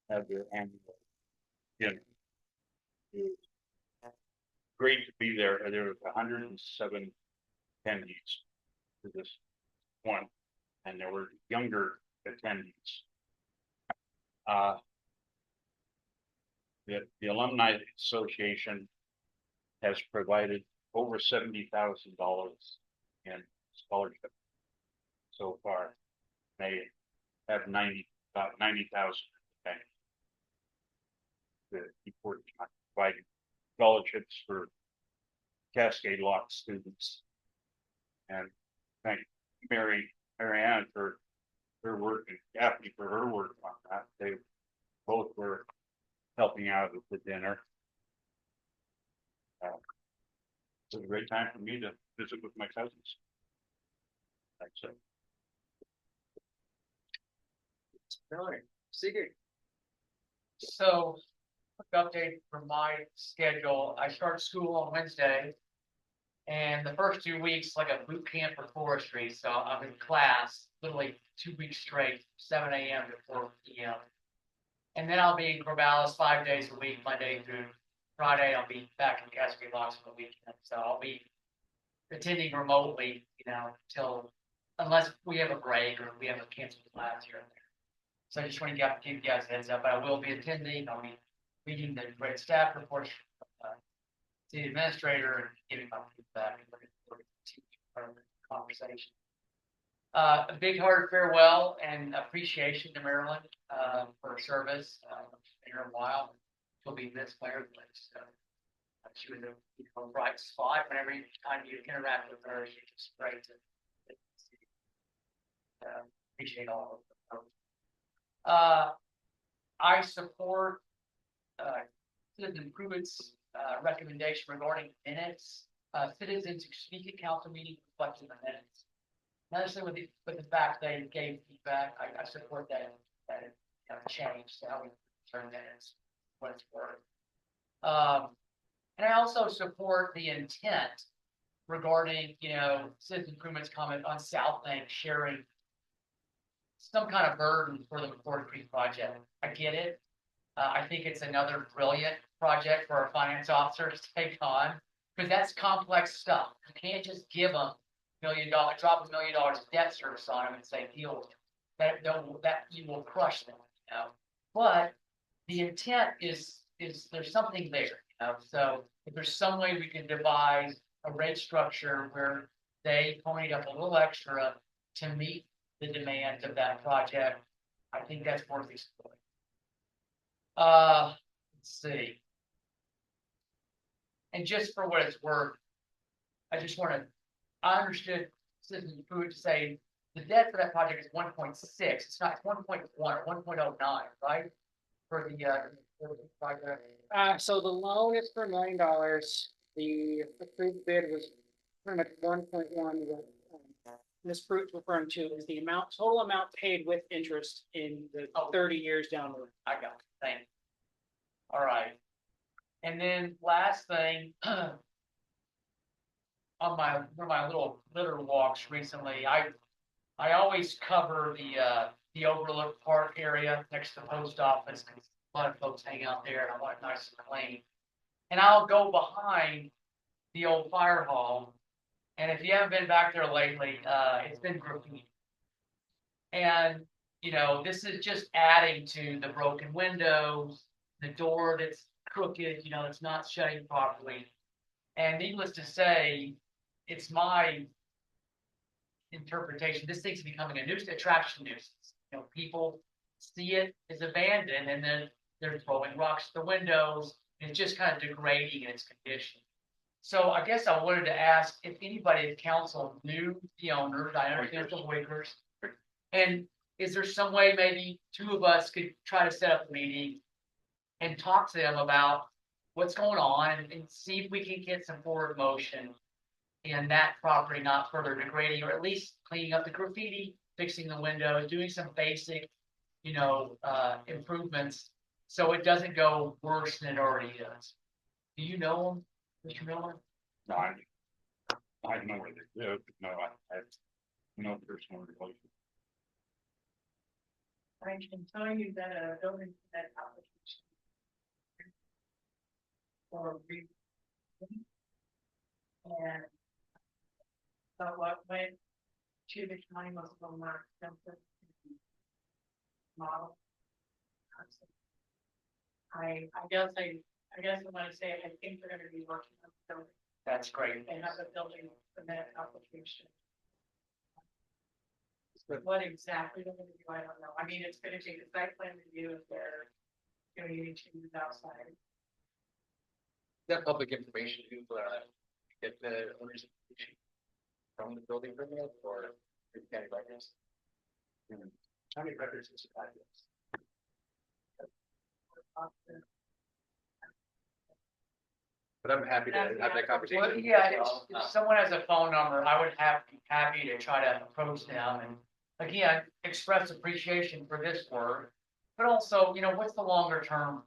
had their annual dinner. It was great to be there. There was 107 attendees to this one, and there were younger attendees. The Alumni Association has provided over $70,000 in scholarship so far. They have about 90,000 in the bank. The important providing scholarships for Cascade Lock students. And thank Marianne for her work and Kathy for her work on that. They both were helping out with the dinner. It was a great time for me to visit with my cousins. That's it. Sigurd. So, quick update from my schedule. I start school on Wednesday. And the first 2 weeks, like a boot camp for forestry. So I'm in class literally 2 weeks straight, 7 a.m. to 4 p.m. And then I'll be in Corvallis 5 days a week, Monday through Friday. I'll be back in Cascade Locks for the weekend. So I'll be attending remotely, unless we have a break or we have a canceled class here and there. So I just want to give you guys a heads up, but I will be attending. I'll be reading the great staff reports, to the administrator and giving my feedback and looking forward to part of the conversation. A big heart farewell and appreciation to Marilyn for her service. Been here a while. She'll be missed by everybody. So she was a bright spot. Whenever time you interact with her, she's just great to see. Appreciate all of them. I support citizen improvements recommendation regarding minutes. Citizens who speak at council meeting reflected in the minutes. Not necessarily with the fact they gave feedback. I support that change to how we turn minutes when it's worth. And I also support the intent regarding citizen improvements comment on South Bank sharing some kind of burden for the McCord Creek project. I get it. I think it's another brilliant project for our finance officers to take on, because that's complex stuff. You can't just give them $1 million, drop $1 million of debt service on them and say, deal with it. That you will crush them, But the intent is there's something there, So if there's some way we can devise a rate structure where they pony up a little extra to meet the demands of that project, I think that's worth exploring. Let's see. And just for what it's worth, I understood Citizen Food to say the debt for that project is 1.6. It's not 1.1 or 1.09, right? For the project. So the loan is for $1 million. The approved bid was pretty much 1.1. Ms. Fruit's referring to is the total amount paid with interest in the 30 years down the road. I got it. Thank you. All right. And then last thing, on my little litter walks recently, I always cover the Overlook Park area next to the post office, because a lot of folks hang out there and I want it nice and clean. And I'll go behind the old fire hall. And if you haven't been back there lately, it's been graffiti. And, this is just adding to the broken windows, the door that's crooked, it's not shutting properly. And needless to say, it's my interpretation, this thing's becoming a attraction nuisance. people see it as abandoned and then they're throwing rocks at the windows. And it's just kind of degrading in its condition. So I guess I wanted to ask if anybody at council knew the owners. I understand the Wiggers. And is there some way maybe two of us could try to set up a meeting and talk to them about what's going on and see if we can get some forward motion in that property not further degrading, or at least cleaning up the graffiti, fixing the windows, doing some basic, improvements so it doesn't go worse than it already is. Do you know them, Mr. Miller? No, I know where they live, but no, I have no personal relation. I can tell you that a building permit application for and so what went to the county was a little more expensive model. I guess I want to say, I think we're gonna be working on the building. That's great. And have a building permit application. What exactly they're gonna do, I don't know. I mean, it's gonna take a site plan review if they're doing any changes outside. That public information to get the owner's information from the building permit or the county records? County records is fabulous. But I'm happy to have that conversation. Well, yeah, if someone has a phone number, I would be happy to try to approach them and again, express appreciation for this work. But also, what's the longer term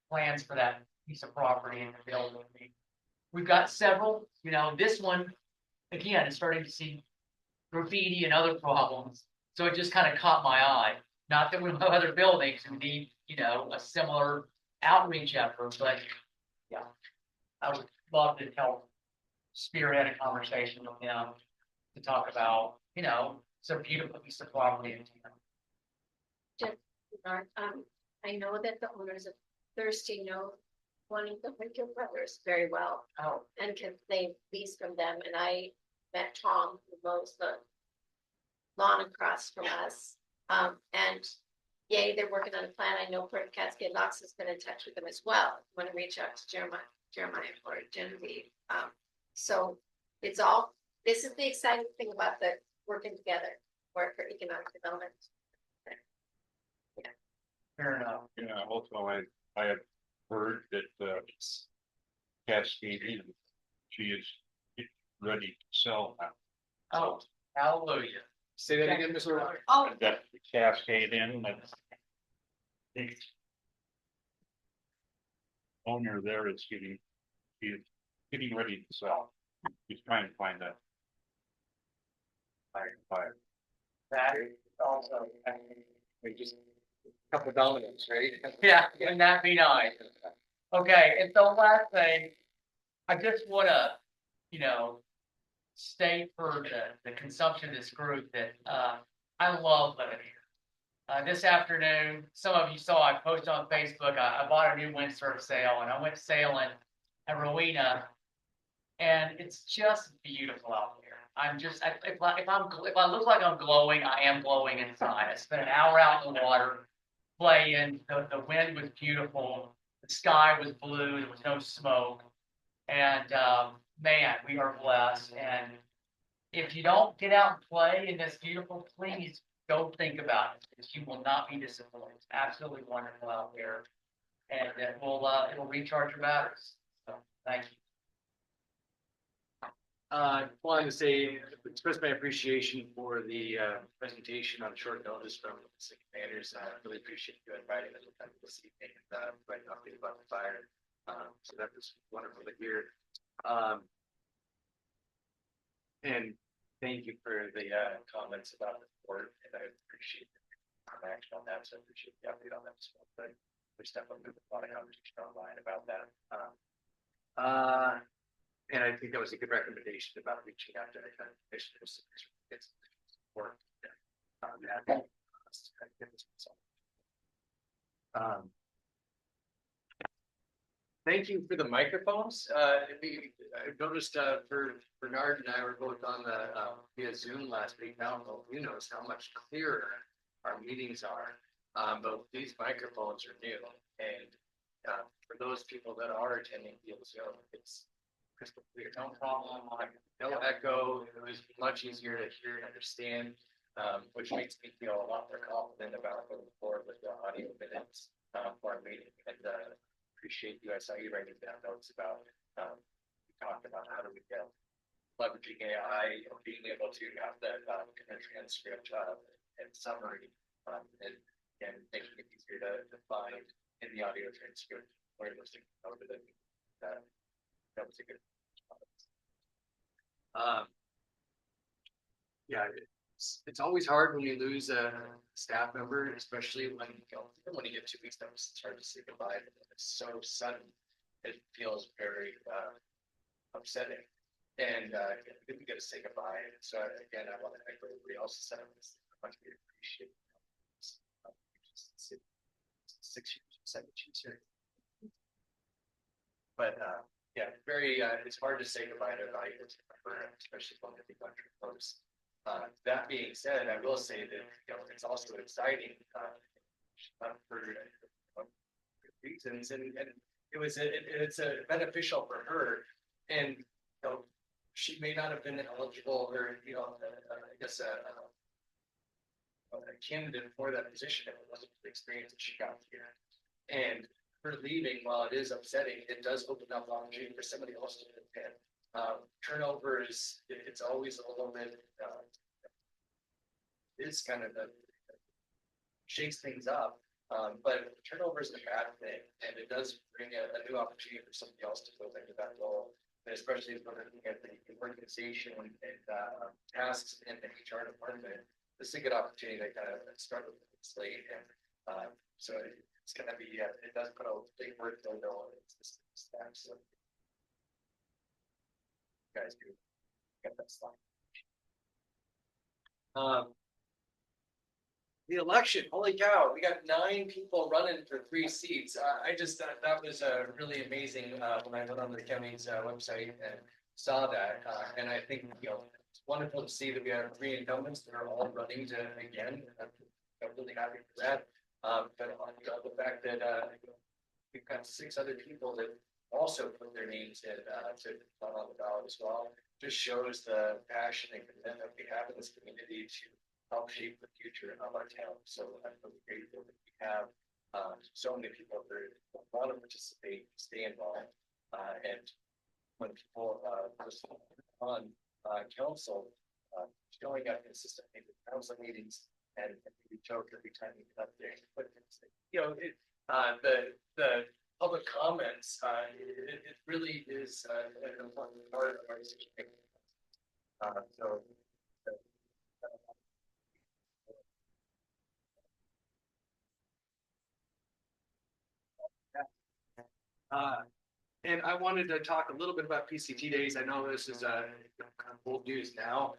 plans for that piece of property in the building? I mean, we've got several, this one, again, is starting to see graffiti and other problems. So it just kind of caught my eye. Not that we have other buildings who need, a similar outreach effort, but yeah. I would love to help spearhead a conversation with them to talk about, some beautiful piece of property in town. Just, I know that the owners of Thirsty know one of the Wicker brothers very well. Oh. And they lease from them, and I met Tom, who mows the lawn across from us. And yay, they're working on a plan. I know Port Cascade Locks has been in touch with them as well. I want to reach out to Jeremiah or Genevieve. So it's all, this is the exciting thing about the working together, work for economic development. Yeah. Fair enough. Yeah, also I have heard that Cascade, she is ready to sell now. Oh, hallelujah. Say that again, Mr. Rock. Oh, That Cascade Inn, that's the owner there is getting ready to sell. He's trying to find a buyer. That is also, Just a couple of dominoes, right? yeah, wouldn't that be nice? Okay, and so last thing, I just wanna, state for the consumption of this group that, I love living here. This afternoon, some of you saw, I posted on Facebook, I bought a new windsurf sail and I went sailing at Rowena. And it's just beautiful out here. If I look like I'm glowing, I am glowing inside. I spent an hour out in the water playing. The wind was beautiful. The sky was blue. There was no smoke. And man, we are blessed. And if you don't get out and play in this beautiful, please go think about it, because you will not be disappointed. It's absolutely wonderful out there, and it'll recharge your batteries. So thank you. Wanted to say, express my appreciation for the presentation on short notice from the city commanders. I really appreciate you inviting us to this evening and providing an update about the fire. So that was wonderful to hear. And thank you for the comments about the board, and I appreciate the action on that. So I appreciate the update on that as well. But we definitely have a lot of conversation online about that. And I think that was a good recommendation about reaching out to the kind of commissioners. It's work. Thank you for the microphones. I noticed for Bernard and I were both on the via Zoom last week. Now you noticed how much clearer our meetings are. But these microphones are new, and for those people that are attending PLCO, it's crystal clear, no problem, no echo. It was much easier to hear and understand, which makes me feel a lot more confident about moving forward with the audio minutes for our meeting. And appreciate you. I saw you writing down notes about we talked about how do we get leveraging AI, being able to have that kind of transcript and summary, and making it easier to find in the audio transcript where those things over that was a good. Yeah, it's always hard when you lose a staff member, especially when even when you get 2 weeks notice, it's hard to say goodbye. It's so sudden, it feels very upsetting. And we get to say goodbye. So again, I want to thank everybody else who said this. Much appreciate it. 6 years, 7 years here. But yeah, very. It's hard to say goodbye to a valuable team member, especially when they become close. That being said, I will say that it's also exciting for reasons, and it's a beneficial for her, and she may not have been eligible, or I guess a candidate for that position if it wasn't for the experience that she got here. And her leaving, while it is upsetting, it does open up opportunity for somebody else to fit. Turnover it's always a little bit it's kind of shakes things up, but turnover isn't a bad thing, and it does bring a new opportunity for somebody else to go into that role. And especially if we're looking at the organization and tasks in the HR department, this is a good opportunity to kind of start with a slate, and so it's going to be it does put a big workload on its staff. So you guys do get that slide. The election, holy cow, we got 9 people running for 3 seats. I just thought that was really amazing when I went on the county's website and saw that. And I think, it's wonderful to see that we have 3 incumbents that are all running to again. I'm really happy for that. But the fact that we've got 6 other people that also put their names in to run on the ballot as well, just shows the passion and commitment we have in this community to help shape the future of our town. So I'm really grateful that we have so many people that want to participate, stay involved, and when people on council showing up consistently to council meetings and we joke every time we get up there. But the public comments, it really is an important part of our decision. So. And I wanted to talk a little bit about PCT days. I know this is kind of old news now,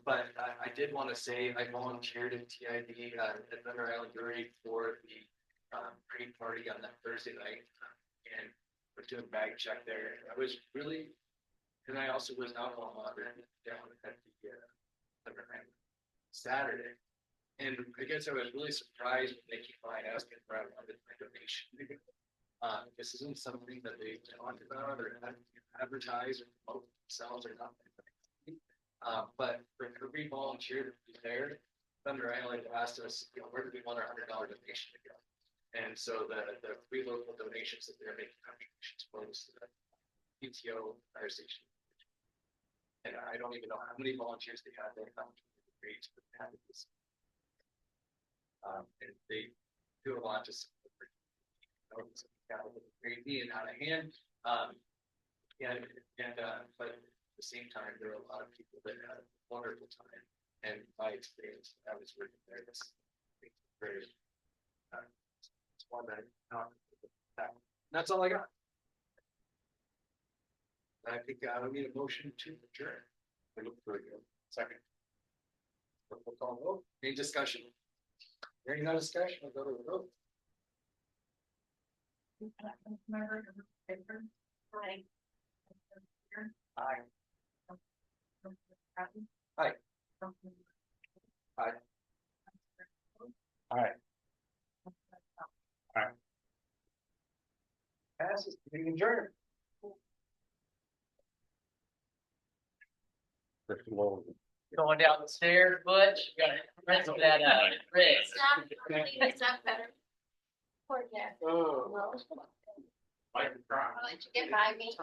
but I did want to say I volunteered at TID at Thunder Island Brewery for the pre-party on that Thursday night, and was doing bag check there. I was really, and I also was alcohol moderator down at the Thunder Island Saturday. And I guess I was really surprised when they came by asking for a donation. This isn't something that they talk about or advertise or promote themselves or nothing. But for every volunteer that was there, Thunder Island asked us, where do we want our $100 donation to go? And so the 3 local donations that they're making contributions for was the PTO fire station. And I don't even know how many volunteers they had there coming to the grades, but they had this. And they do a lot to support crazy and out of hand. But at the same time, there are a lot of people that had a wonderful time. And my experience, I was working there. It's very. It's one that that's all I got. I think we need a motion to adjourn. I look for a second. We'll call vote. Any discussion? Hearing no discussion, we'll go to the vote. Hi. Aye. Aye. Aye. Aye. Passes, meeting adjourned. First of all, Going down the stairs, Butch, you gotta rinse that out, rinse. Stop, clean this up better. Poor Jeff. Oh. Well, Like, I'll let you get by me.